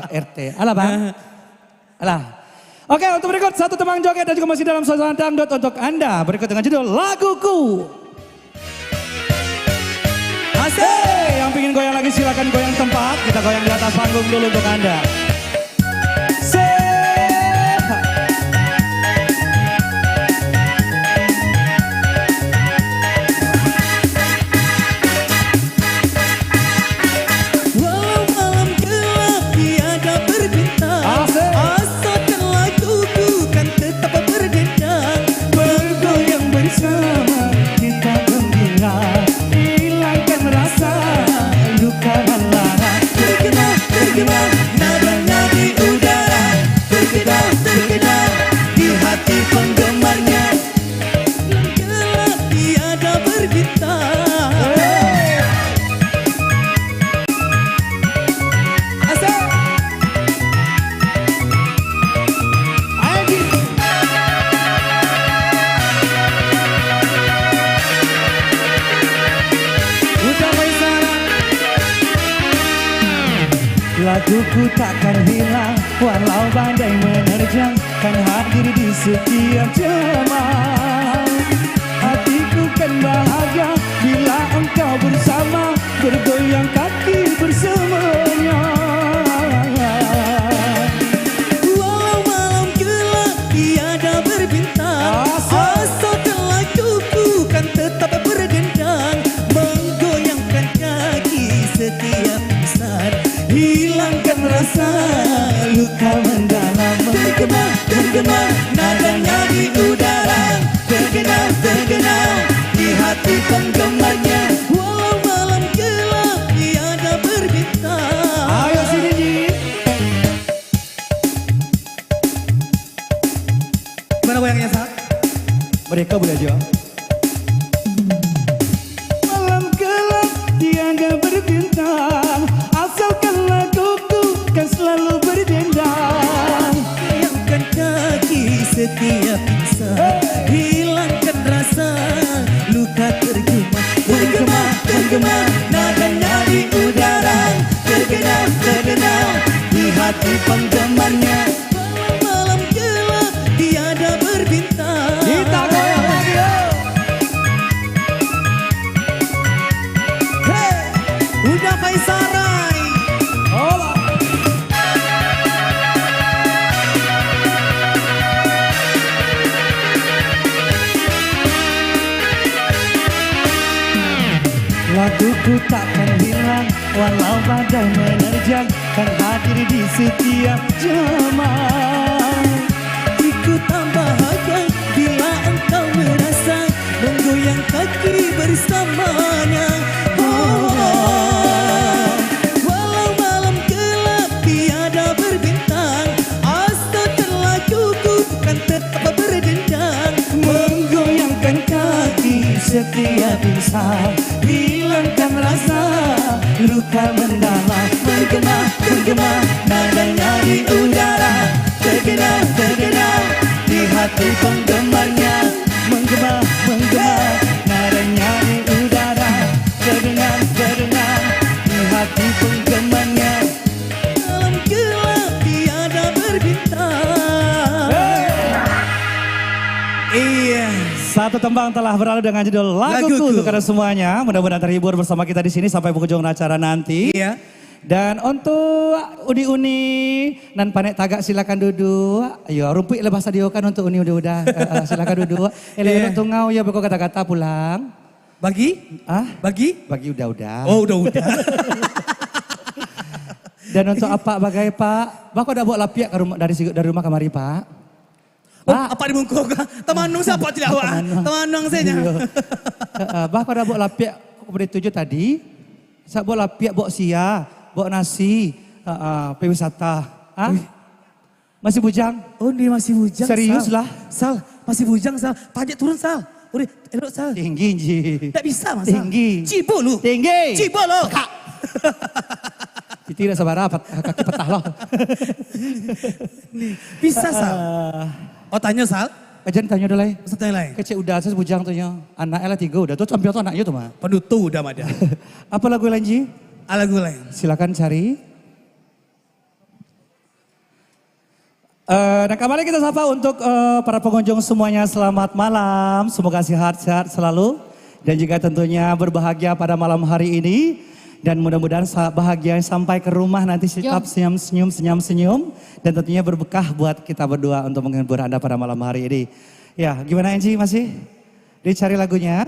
RT. Alah bang. Alah. Oke, untuk berikut satu temang joget dan juga masih dalam suasana dangdut untuk Anda. Berikut dengan judul Laguku. Asik, yang pingin goyang lagi silakan goyang tempat. Kita goyang di atas panggung dulu untuk Anda. Laguku takkan hilang walau badai menerjang, kan hadir di setiap jemaah. Hatiku kan bahagia bila engkau bersama, bergoyang kaki bersamanya. Walau malam gelap tiada berbintang, asalkan laguku kan tetap berdendang, menggoyangkan kaki setiap insan. Hilangkan rasa luka mendalam, menggema nadanya di udara, tergenang di hati penggemarnya. Walau Laguku takkan hilang walau badai menerjang, kan hadir di setiap zaman. Ikut bahagia bila engkau merasa menggoyang kaki bersamanya. Oh, walau malam gelap tiada berbintang, asa terlajuku kan tetap berdendang. Menggoyangkan kaki setiap insan, hilangkan rasa luka mendalam. Menggema nadanya di udara, tergena di hati penggemarnya. Menggema nadanya di udara, terdengar di hati penggemarnya. Malam gelap tiada berbintang. Iya. Satu tembang telah berlalu dengan judul Laguku untuk kalian semuanya. Mudah-mudahan terhibur bersama kita di sini sampai penghujung acara nanti. Iya. Dan untuk uni-uni nan panek tagak silakan duduk. Ayo rumput lepas sadiokan untuk uni udah. Silakan duduk. Elok tungau ya beko kata-kata pulang. Bagi? Bagi? Bagi udah. Oh udah. Dan untuk apa bagai Pak? Bako udah bawa lapiak ke rumah dari rumah kamari Pak. Oh, apa di bungkuk? Temanung siapa tidak awak? Temanung saja. Bako udah bawa lapiak kepada tujuh tadi. Saya bawa lapiak, bawa sia, bawa nasi, wisata. Masih bujang? Oh dia masih bujang. Serius Sal. lah. Sal, masih bujang Sal. Pajak turun Sal. Udah, elok Sal. Tinggi Ji. Tak bisa Mas. Tinggi. Cibo lu. Tinggi. Cibo lu. Tidak sabar kaki petah loh. Bisa Sal. Oh tanya Sal. Ajan tanya dulu lah. Satu yang lain. Kecil udah saya bujang tuh nya. Anak Ella 3 udah tuh campion tuh anaknya tuh mah. Penutu udah ada. Apa lagu lain Ji? Lagu lain. Silakan cari. Dan kembali kita sapa untuk para pengunjung semuanya, selamat malam. Semoga sehat-sehat selalu. Dan juga tentunya berbahagia pada malam hari ini. Dan mudah-mudahan bahagia sampai ke rumah nanti tetap senyum-senyum. Dan tentunya berkah buat kita berdua untuk menghibur Anda pada malam hari ini. Ya gimana Enji masih? Dicari lagunya.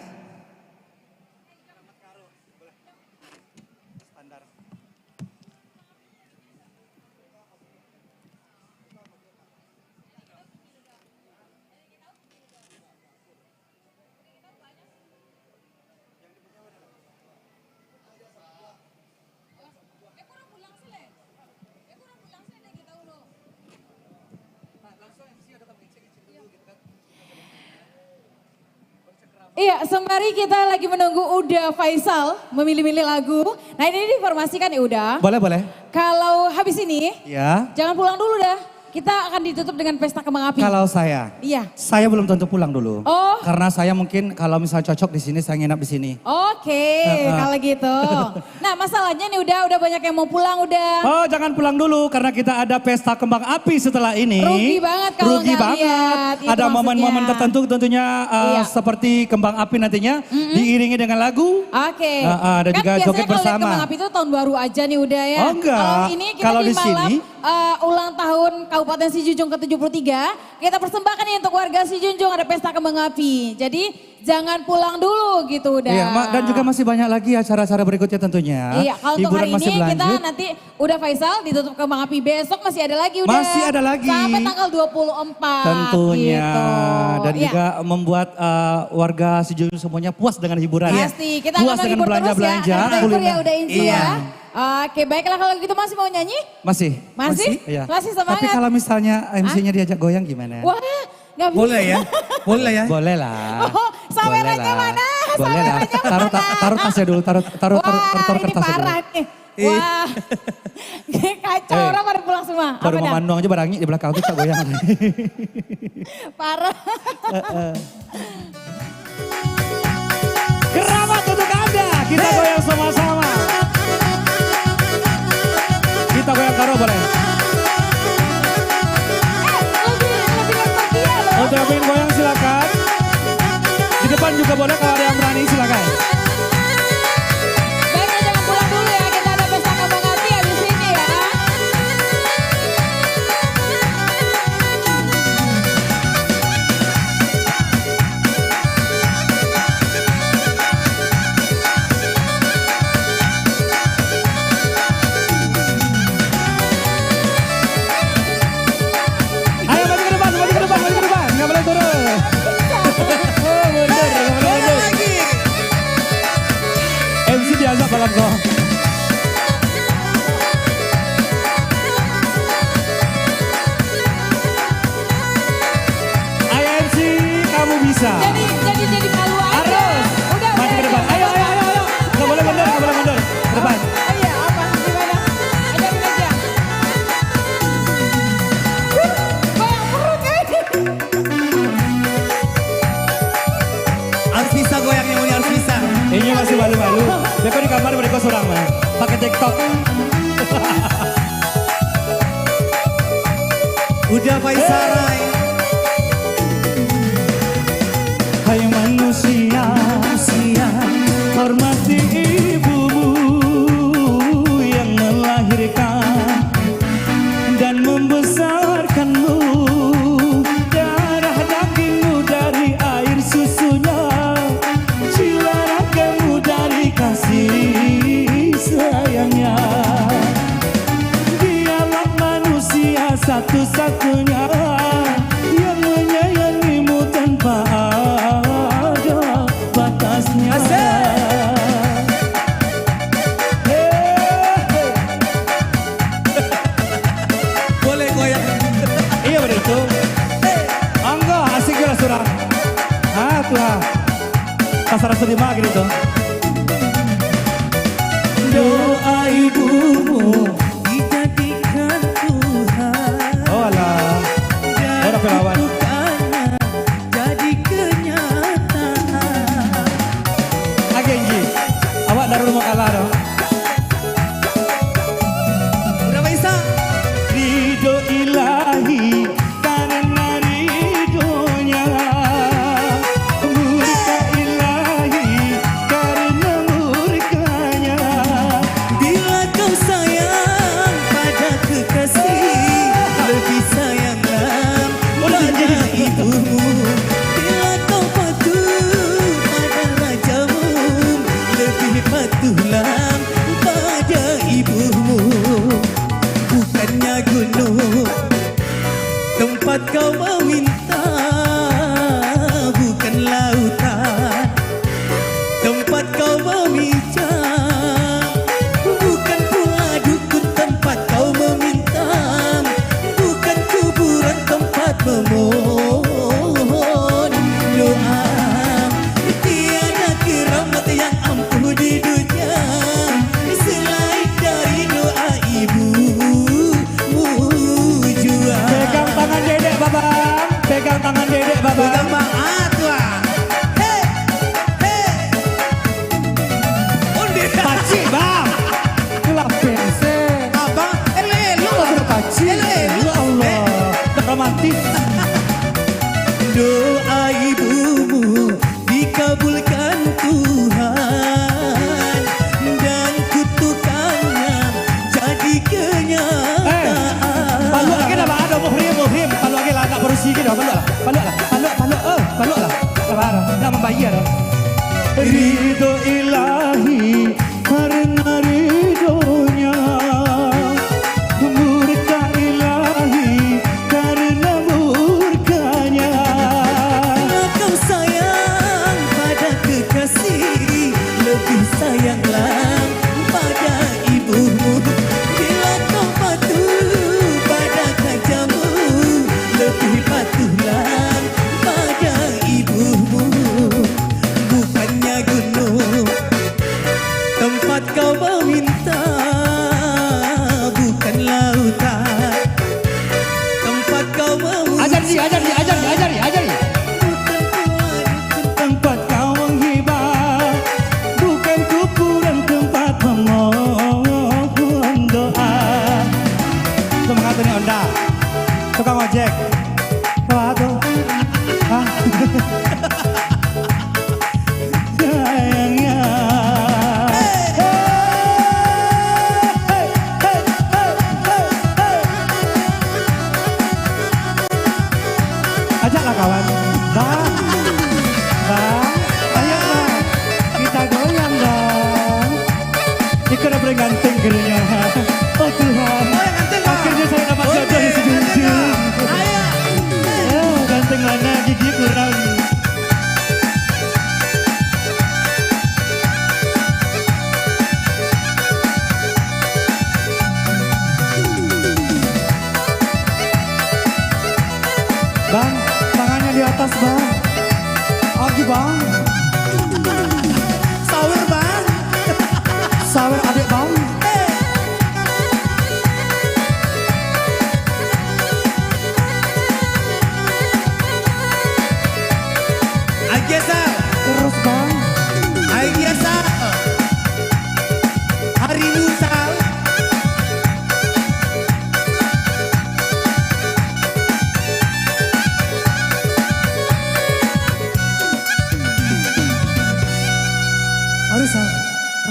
Iya, sembari kita lagi menunggu Uda Faisal memilih-milih lagu. Nah ini diinformasikan ya Uda. Boleh. Kalau habis ini, Ya. jangan pulang dulu dah. Kita akan ditutup dengan pesta kembang api. Kalau saya, Iya. saya belum tentu pulang dulu. Oh. Karena saya mungkin kalau misalnya cocok di sini, saya nginap di sini. Oke, kalau gitu. Nah masalahnya nih udah banyak yang mau pulang udah. Oh jangan pulang dulu karena kita ada pesta kembang api setelah ini. Rugi banget kalau Rugi nggak banget. lihat, itu Ada momen-momen maksudnya. tertentu tentunya Iya. seperti kembang api nantinya diiringi dengan lagu. Oke. Dan Kan juga biasanya joget kalau lihat bersama. kembang api itu tahun baru aja nih udah ya. Oh, enggak. Kalau ini kita Kalau di di malam sini- ulang tahun Kabupaten Sijunjung ke-73. Kita persembahkan nih untuk warga Sijunjung ada pesta kembang api. Jadi jangan pulang dulu gitu udah. Iya, dan juga masih banyak lagi acara-acara berikutnya tentunya. Iya, kalau untuk Hiburan hari masih ini kita berlanjut. nanti udah Faisal ditutup kembang api. Besok masih ada lagi udah. Masih ada lagi. Sampai tanggal 24. Tentunya. Gitu. Dan Iya. juga membuat warga Sijunjung semuanya puas dengan hiburan. Pasti, kita puas akan dengan menghibur terus belanja-belanja. ya. Terhibur ya udah Inci Iya. ya. Oke, baiklah kalau gitu masih mau nyanyi? Masih. Masih? Iya. Masih semangat? Tapi kalau misalnya MC-nya diajak goyang gimana? Wah, nggak bisa. Boleh ya? Boleh ya? Boleh lah. Oh, sawerannya Boleh lah. mana? Boleh lah. Sawerannya mana? Taruh tasnya dulu, taruh Wah, ini kertasnya dulu. parah nih. Wah, kacau orang pada pulang semua. Baru Apa dah? memandang aja barangi di belakang tuh cak goyang. Parah. Keramat untuk Anda. Kita goyang sama-sama. Kita goyang karo boleh. Lebih nostalgia loh. Untuk yang pengen goyang silakan. Di depan juga boleh kalau ada yang berani silakan. Baiklah jangan pulang dulu ya, kita ada pesta kembang api habis ini ya. monggo. Ayo MC, kamu bisa. Jadi malu aja. Harus. Udah, Maju ke depan. Ayo. Nggak boleh mundur, nggak boleh mundur. Ke depan. Oh iya, apa? Gimana? Ajarin aja. Goyang perut Harus bisa goyangnya Uni, harus bisa. Ini masih malu-malu. Mereka di kamar mereka seorang mah. Pakai TikTok. Udah Faisal Rai. Hai manusia, hormati ibumu yang melahirkan dan membesarkanmu. Darah dagingmu dari air susunya, jiwa ragamu dari kasih sayangnya. Dialah manusia satu-satunya yang menyayangimu tanpa ada batasnya. Boleh goyang. Iya benar itu. Angga asik juga surang. Ah Tuhan. Pasar sedih gitu. Doa ibumu dijadikan Tuhan. Oh alah. Ada pelawan. Jadi kenyataan. Agenji. Awak dari rumah kalah dong. Udah Faisal. Ridho ilahi karena ridhonya, murka ilahi karena murkanya. Bila kau sayang pada kekasih, lebih sayanglah pada ibumu. Bila kau patuh pada rajamu, lebih patuhlah pada ibumu. Bukannya gunung tempat kau meminta, bukan lautan tempat kau meminjam, bukan pula dukun tempat kau meminta, bukan kuburan tempat memohon doa. Tiada keramat yang ampuh di dunia selain dari doa ibumu jua. Pegang tangan dedek babang, pegang tangan dedek babang. Pegang bang Atua. Hei, hei. Undi. Paci bang, gelap pense. Abang, elo. Paci, Elo. ya Allah, romantis. Doa ibumu dikabulkan Tuhan dan kutukannya jadi kenyataan. Palu lagi dah ada muhrim. Palu lagi lah, tak berusi gitu. Palu lah. Nak membayar. Ridho ilahi karena ridhonya, murka ilahi karena murkanya. Bila kau sayang pada kekasih, lebih sayanglah pada ibumu. Bila kau patuh pada kajamu, lebih patuhlah pada ibumu. Bukannya gunung tempat kau meminta, bukan lautan tempat kau memuji. Ajari. Tempat kau menghibah, bukan kuburan tempat memohon doa. Semangat ini Onda, tukang ojek. Waduh, sayangnya. Ajaklah kawan. Bang, ayo bang, kita goyang dong. Ikut udah boleh ganteng gernya. Oh Tuhan, akhirnya saya dapat jodoh di Sejunjung. Oh, ganteng lana gigi kurang.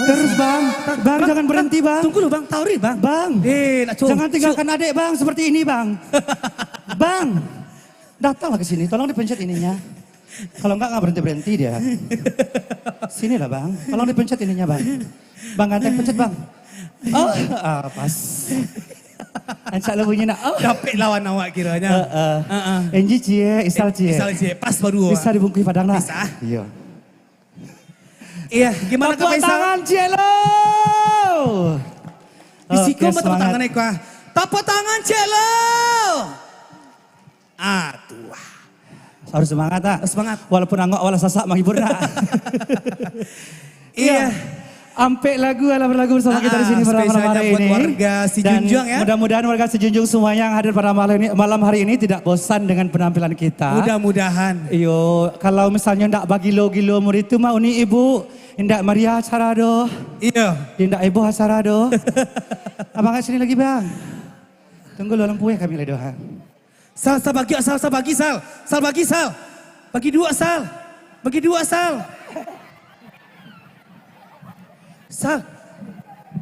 Terus bang, jangan berhenti bang. Tunggu dulu bang, tahu nih bang. Bang, Nak coba. jangan tinggalkan adik bang seperti ini bang. Bang, datanglah ke sini, tolong dipencet ininya. Kalau enggak berhenti dia. Sini lah bang, tolong dipencet ininya bang. Bang ganteng pencet bang. Oh, pas. Ancak lo bunyi nak. Oh. Dapat lawan awak kiranya. Enji cie, Isal cie. Isal cie, pas baru. Bisa dibungkui padang nak. Bisa. Iya. Iya, gimana Kak Tepuk Faisal? tangan cie lo. Bisiko Oke, tepuk semangat. tangan Eka. Tepuk tangan cie lo. Tuh. Harus semangat tak? Semangat. Walaupun anggok wala sasak menghibur tak? Iya. Ampe lagu ala berlagu bersama kita di sini pada malam spesialnya hari buat ini. warga Sijunjung ya. Mudah-mudahan warga Sijunjung semuanya yang hadir pada malam hari ini tidak bosan dengan penampilan kita. Mudah-mudahan. Iyo, kalau misalnya ndak bagi gilo murid itu mah uni ibu, ndak Maria acara do. Iya. Ndak ibu acara do. Abang sini lagi bang. Tunggu lu lampu ya kami le doa. Sal bagi, Sal bagi, Sal. Sal bagi, Sal. Bagi dua, Sal. Bagi dua, Sal. Sal.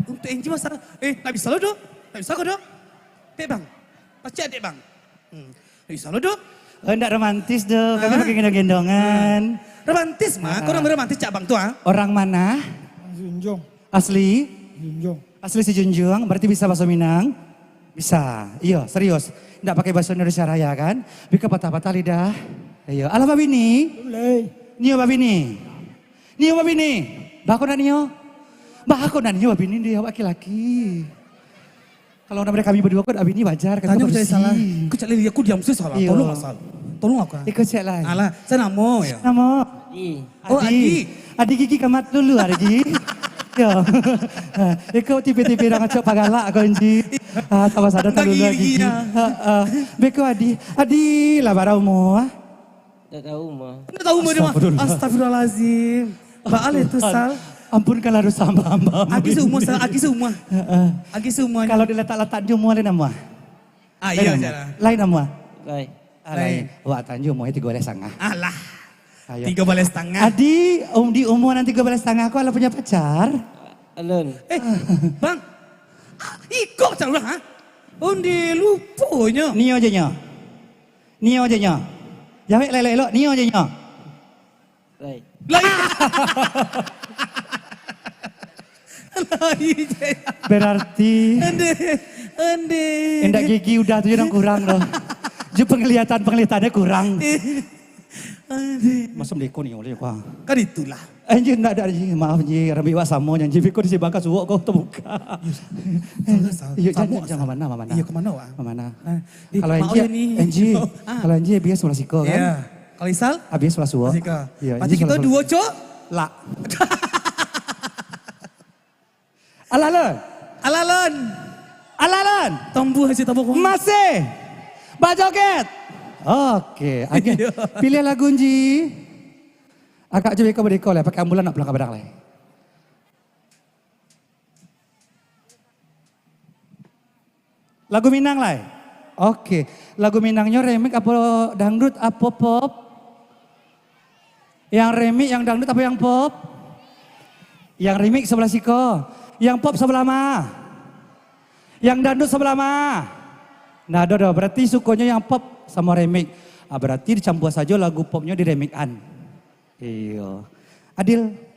Untuk Enji mas, Sal. Tak bisa lo dok. Tak bisa kok dok. Dek bang. Pasti adik bang. Tak bisa lo dok. Ndak romantis do, kami pakai gendong-gendongan. Romantis mah, kau orang romantis cak bang tuh ah. Orang mana? Junjung. Asli? Junjung. Asli si Junjung, berarti bisa bahasa Minang? Bisa, iya serius. Nggak pakai bahasa Indonesia Raya kan? Bika patah-patah lidah. Iya, ala babini. Nio babini. Nio babini. Bako na nio. Bako na nio babini dia laki-laki. Kalau mereka kami berdua kok abini wajar kan? Tanya aku cari salah. Aku cari lihat aku diam sih salah. Iya. Tolong asal. Tolong aku. Ikut cek lah. Alah, saya namo ya. Nama? Oh, Adi. Adi gigi kamat dulu Adi. Ya. Eko tipe-tipe orang ngacok pagalak kau Enji. Sama sadar tak dulu lagi. Beko Adi. Adi lah baraumu. Tak tahu mah. Tidak tahu mau dia mah. Astagfirullahaladzim. Baal itu Sal. Ampunkanlah dosa hamba-hamba. Agi semua Sal, agi semua. Agi semuanya. Kalau diletak-letak jumlah lain nama. Iya jalan. Lain nama. Baik. Lain. Wah tanju mau 3,5. Alah. Ayo. 3,5. Adi, di umur nanti 3,5 aku ala punya pacar. Alun. Bang. Ikut cara orang ha? Undi lupunya. Nio aja nyo. Nio aja nyo. Jawab lele-lele, nio aja nyo. Baik. Berarti Ande. endak gigi udah tuh yang kurang loh. Ju penglihatannya kurang. Masam deko nih oleh kuah. Kan itulah. Anjir enggak ada anjir, maaf anjir, rabi wa samo anjir biko di bangka suwok kau terbuka. Iya jangan mana. Iya kemana wah? Mana? Di Kalau mau anjir, ya nih. anjir, kalau anjir biasa sebelah siko kan? Iya. Kalau Isal? Habis sebelah suwok. Sika. Iya, Pasti kita dua cok. Lah. Alalon. Alalon. Tombu hasil tombu. Masih. Bajoget. Oke, agen. Pilih lagu Nji. Akak coba kau berdekol ya, pakai ambulan nak pulang ke Padang lah. Lagu Minang lah. Oke, lagu Minangnya remix apa dangdut apa pop? Yang remix, yang dangdut apa yang pop? Yang remix sebelah siko, yang pop sebelah ma. Yang dangdut sebelah ma. Nah, dodo, berarti sukonya yang pop sama remix. Berarti dicampur saja lagu popnya di remixan. Iya. Adil.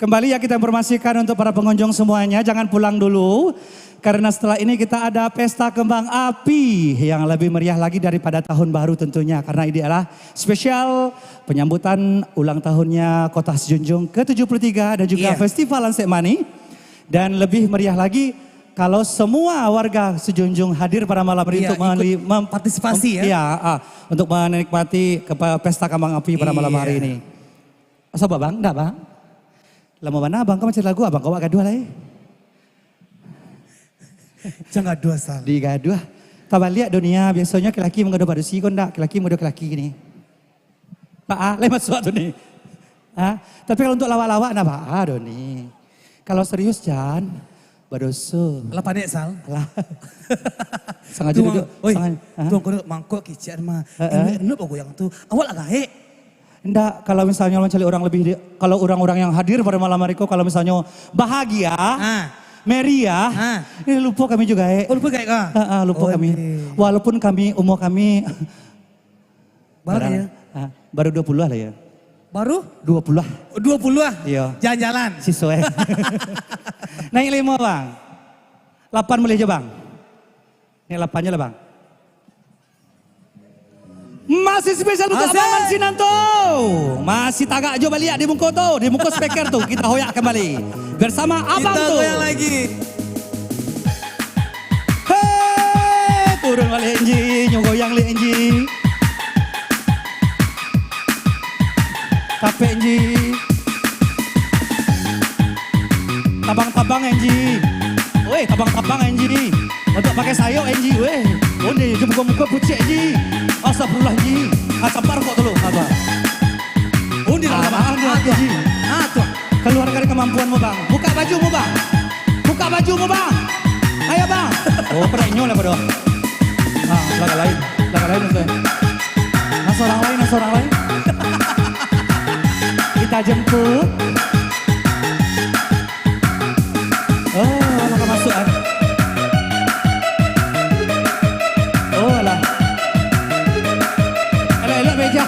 Kembali ya kita informasikan untuk para pengunjung semuanya, jangan pulang dulu. Karena setelah ini kita ada pesta kembang api yang lebih meriah lagi daripada tahun baru tentunya. Karena ini adalah spesial penyambutan ulang tahunnya Kota Sijunjung ke-73 dan juga Festival Lansek Mani. Dan lebih meriah lagi kalau semua warga Sejunjung hadir pada malam hari Iya, untuk partisipasi ya. Iya, untuk menikmati pesta kembang api pada malam hari ini. Masa bang? Enggak bang? Lama mana abang kau macam lagu abang kau gaduh lah Jangan dua sal. Di gaduh. Tabal lihat dunia biasanya laki menggaduh pada si kau enggak, laki menggaduh laki gini. Pak, lewat suatu nih. Tapi kalau untuk lawak-lawak nah Pak, Doni. Kalau serius Jan, badoso. Lah pandai sal. Alah. Sengaja duduk. Oi, tuang kau mangkok kician mah. Ini apa yang tu? Awal agak Enggak, kalau misalnya mencari orang lebih, kalau orang-orang yang hadir pada malam hari kalau misalnya bahagia, meriah, ini lupa kami juga Oh lupa kayak kah? lupa kami. Walaupun kami, umur kami, baru 20 lah ya. Baru? 20 lah. 20 lah? Iya. Jalan-jalan? Siswa. Naik 5 bang. 8 boleh aja bang. Naik 8-nya lah bang. Masih spesial untuk Abang Sinanto. Masih tagak jo balik di muka tu, di muka speaker tu. Kita hoyak kembali. Bersama Abang tu. Kita goyang lagi. Hei, turun balik Enji, nyogoyang li Enji. Tape Enji. Tabang-tabang Enji. Weh, tabang-tabang Enji. Untuk pakai sayur Enji, weh. Oh ni, muka-muka pucik Enji. Astagfirullah Enji. Sabar kok dulu, apa? Oh ni lah bang. Enji. Tuh. Keluar dari kemampuanmu bang. Buka bajumu bang. Buka bajumu bang. Ayo bang. Oh, perenyo lah pada. Laga lain. Laga lain untuk. Orang lain. Kita jemput. Oh, laga masuk kan. Oh alah. Elok meja.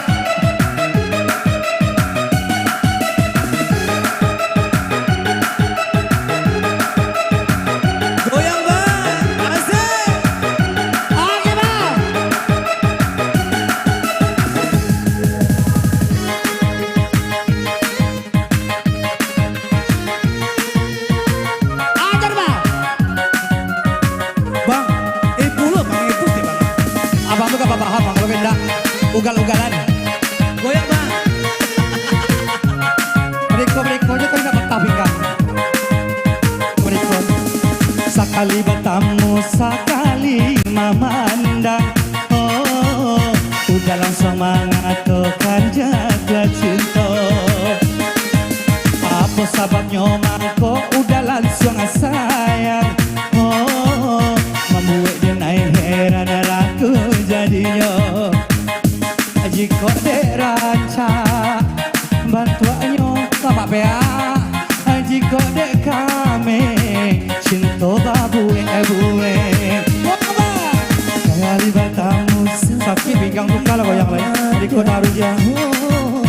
Goyang bang. Asik. Oke bang. Ajar bang. Bang, pulau bang, putih bang. Abang tuh gak paham bang kalau enggak ugal-ugalan. Goyang bang. Mereka aja kan gak betah pinggang. Mereka sekali bertamu sekali memandang. Oh, udah langsung mengatakan jatuh cinta. Apa sebabnya mangko udah langsung sayang. Oh, membuat dia naik heran aku jadinya. Jika dek rancak bantuannya sama pea. Jika dek kami cinta babueng. Kali bertamu sakit pinggang buka lah goyang lain. Jadi kau naruh jauh.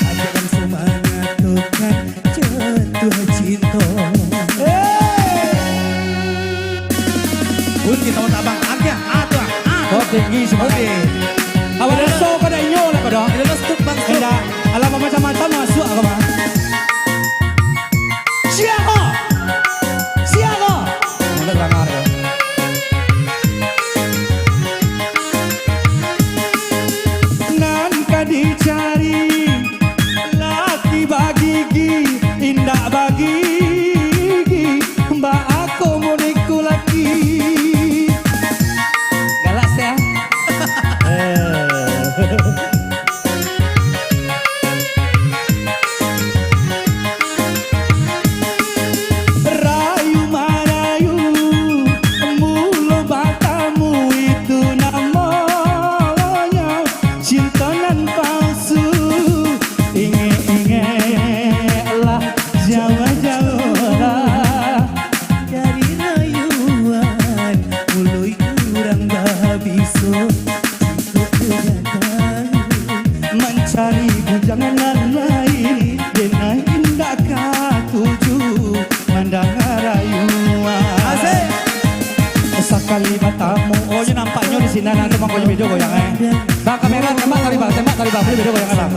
Ajakan semangat tukang jatuh cinta. Pun kita mau tabang agak tuh. Kau tinggi semangat. Awak dah so kau dah inyo lah kau dah. Kita stop bang. Hendak alam macam-macam masuk aku mah. Siapa? Mana terang ya. Nan dicari laki bagigi indah bagi mbak aku muniku laki galas ya. Rayu marayu mulu batamu itu namanya cinta nan palsu. Inge-ingelah jauh-jauh Dari rayuan mulai kurang babiso. mencari bujangan lain dengan indah katuju mendengar rayuan. Asik. Sekali bertamu, oh ini nampaknya di sini nanti bang video goyang bang kamera tembak tadi bang, boleh video goyang bang.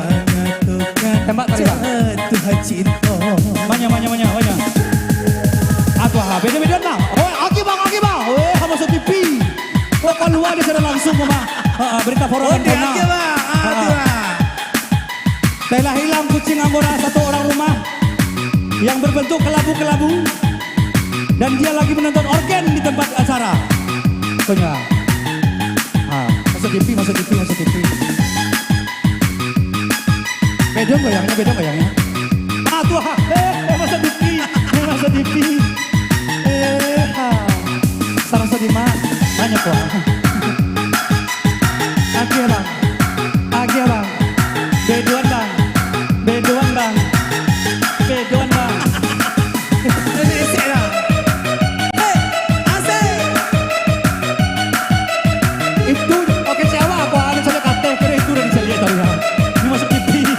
Tembak tadi bang. Jatuh cinta. Banyak. Aku video nah. Oh, aki bang. keluar di sana langsung mama. Berita Oh, forum dia aja bang. Itu bang. telah hilang kucing Anggora satu orang rumah yang berbentuk kelabu-kelabu dan dia lagi menonton organ di tempat acara. Tanya. Masuk TV. Bedong goyangnya. Tuh, masuk TV. Sarang sedima, banyak kok. Agia bang. Beduan bang. Asik dah. Hei, asik. Itu oke sewa apa ada saya kata kira itu udah bisa lihat tadi ya. Ini masuk TV.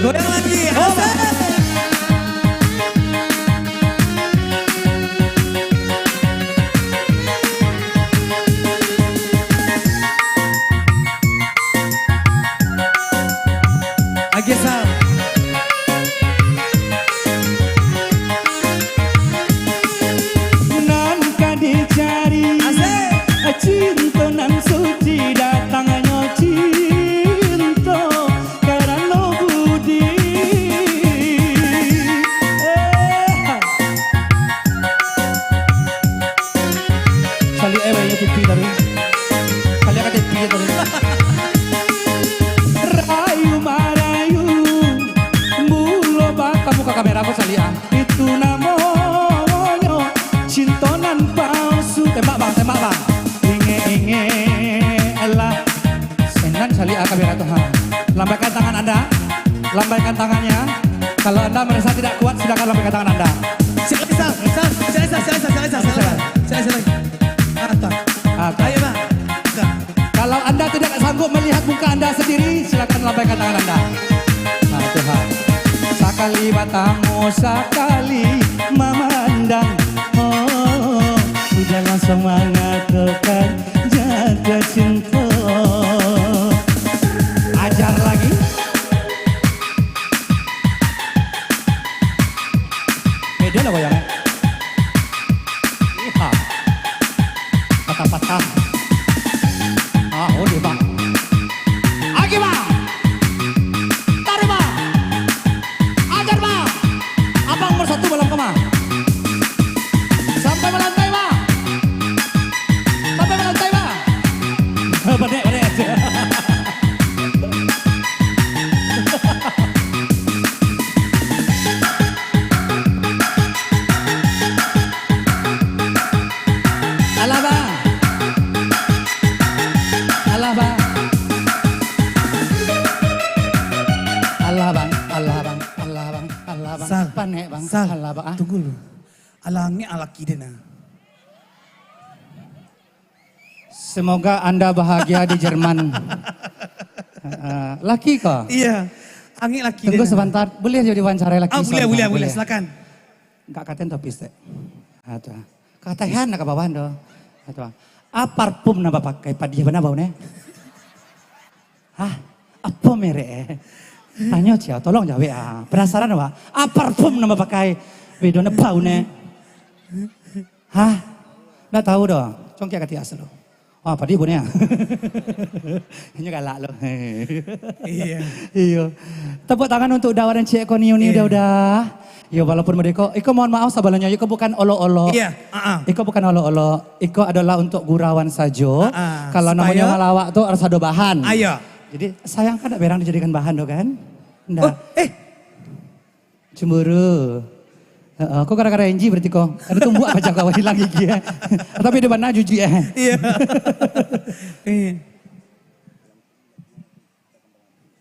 Goyang lagi. Asik. Agia Sal. Nan dicari Asik. cinta nan suci datangnya cinta karena budi. Kali ya TV tadi. Kali ada TV tadi. Rayu marayu mulo baka muka kamera aku salia itu namanya cintonan palsu. Tembak bang inge elah senan salia kamera tuh. Lambaikan tangan anda, lambaikan tangannya. Kalau anda merasa tidak kuat silakan lambaikan tangan anda. Silakan Sal. Silakan. Ayo bang. Kalau anda tidak sanggup melihat muka anda sendiri, silakan lambaikan tangan anda. Nah Tuhan, sekali matamu, sekali memandang. Oh, udahlah semangat tekan jaga cinta. Ajar lagi. Beda lah goyangnya. Iha, patah-patah. Udah bang. Agi bang. Tarik bang. Ajar bang. Abang nomor 1 belum kemana? Sampai melantai bang. Badai aja. Alah bang. Sal. Panek bang. Sal. Alah bang. Tunggu dulu. Alangnya ala kidena. Semoga anda bahagia di Jerman. Laki kok? Iya. Angin laki Tunggu dena. sebentar. Boleh jadi wawancara laki? Boleh. Silakan. Enggak katen tapi teh. Ada. Katehan nak bawah do. Ada. Parfum na pakai padi mana baunya? Hah? Apa merek? Tanya cia, tolong jawab ya. Penasaran apa? Parfum na pakai bedona baunya? Hah? Nggak tahu dong. Congkia kati asal lo. Oh, padi punya. Ini galak lo. Iya. Tepuk tangan untuk Dawa dan Cik Eko Niuni udah. Ya walaupun mereka, Iko mohon maaf sabalanya, Iko bukan olo-olo. Iya. Iko bukan olo-olo. Iko adalah untuk gurauan saja. Kalau supaya- namanya ngalawak tuh harus ada bahan. Ayo. Jadi sayang kan ada berang dijadikan bahan do kan? Nggak. Oh, Cemburu. Kok gara-gara Enji berarti kok? Ada tumbuk apa kau hilang gigi ya? Tapi di mana juji ya? Iya.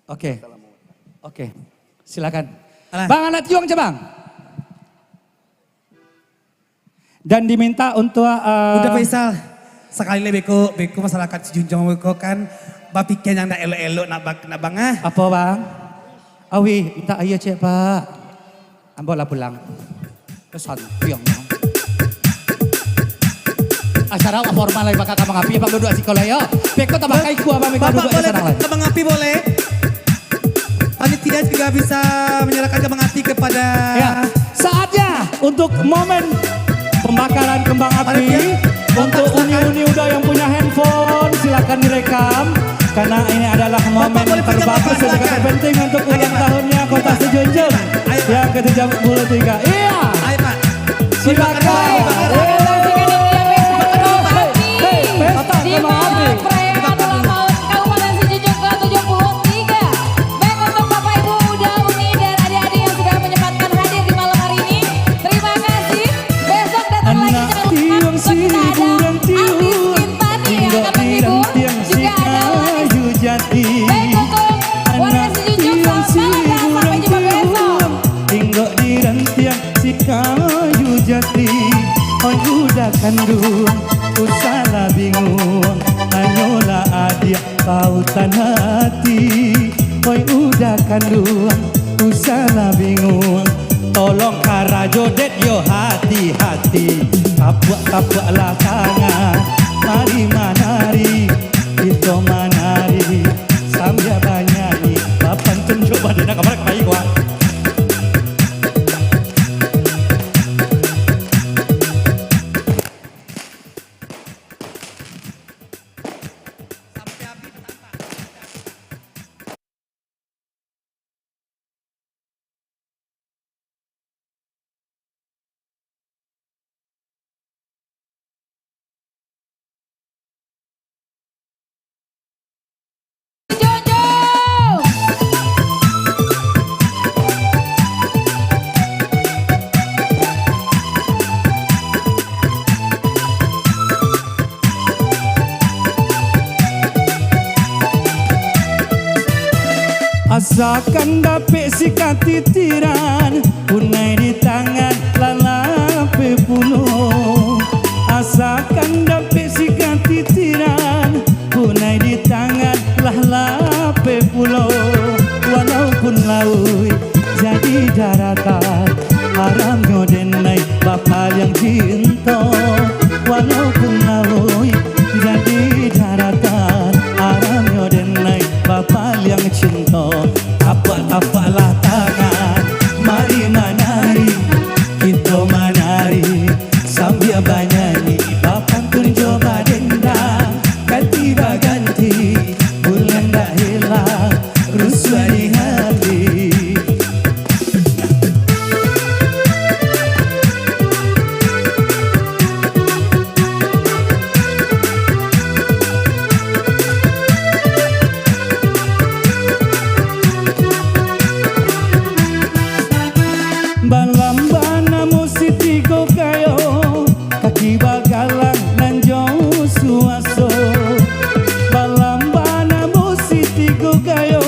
Oke. Silakan. Alah. Bang anak tiung aja bang. Dan diminta untuk Udah Faisal. Sekali lagi beko masyarakat Sejunjung beko kan. Bapikian yang nak elok-elok nak bang ah. apa bang? Awi, minta ayah cek pak. Ambil lah pulang. Terus tiung. acara formal lagi bakal kamang api, bang duduk asikola yo. Beko tambah kai ku abang mereka Bapak duduk boleh acara lain. kembang api boleh. Panitia juga bisa menyerahkan kembang api kepada Ya, saatnya untuk momen pembakaran kembang api. Untuk uni-uni udah yang punya handphone silakan direkam. Karena ini adalah momen boleh pakai terbagus bapak, dan juga silakan. terpenting untuk ulang tahunnya Kota Sejunjung yang ke-73. Iya, Ayo Pak. silakan. Di momen perayaan ulang tahun Kabupaten Sejunjung ke-73. Baik untuk Bapak Ibu Uda Uni dan adik-adik yang sudah menyempatkan hadir di malam hari ini. Terima kasih. Besok datang lagi jangan lupa besok kita ada artis Intani yang akan menghibur. Juga ada Lanis. Baik untuk warga Sejunjung selamat sampai jumpa besok. Tinggal di rantiang si kayu jati. Oi udah kandung, ku salah bingung. Hanyalah adia pautan hati. Oi udah kandung, ku salah bingung. Tolong karajo det yo hati-hati. Kapuk-kapuklah tangan, mari manari, kita manari. Sambil banyani, papan tunjuk badan kamar kebaik wah. Asakan dapet sikat titiran, punai di tangan lalape pulau. Asakan dapet sikat titiran, punai di tangan lalape pulau. Walaupun laut jadi daratan, haramnya denai bapa yang cinta. Walaupun laut jadi daratan, haramnya denai bapa yang cinta. Apa-apalah tangan, mari manari, kita manari sambil banyani. Bapak tunjuk badendang, ganti baganti, bulan dah hilang, rusuh di hati. Balambana musitigo kayo, kaki bagalang nan jauh suaso. Balambana musitigo kayo,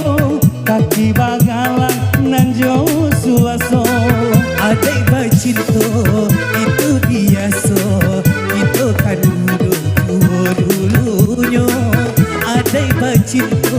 kaki bagalang nan jauh suaso. Adai bercinta itu biasa, itu kan dulu dulunya. Adai bercinta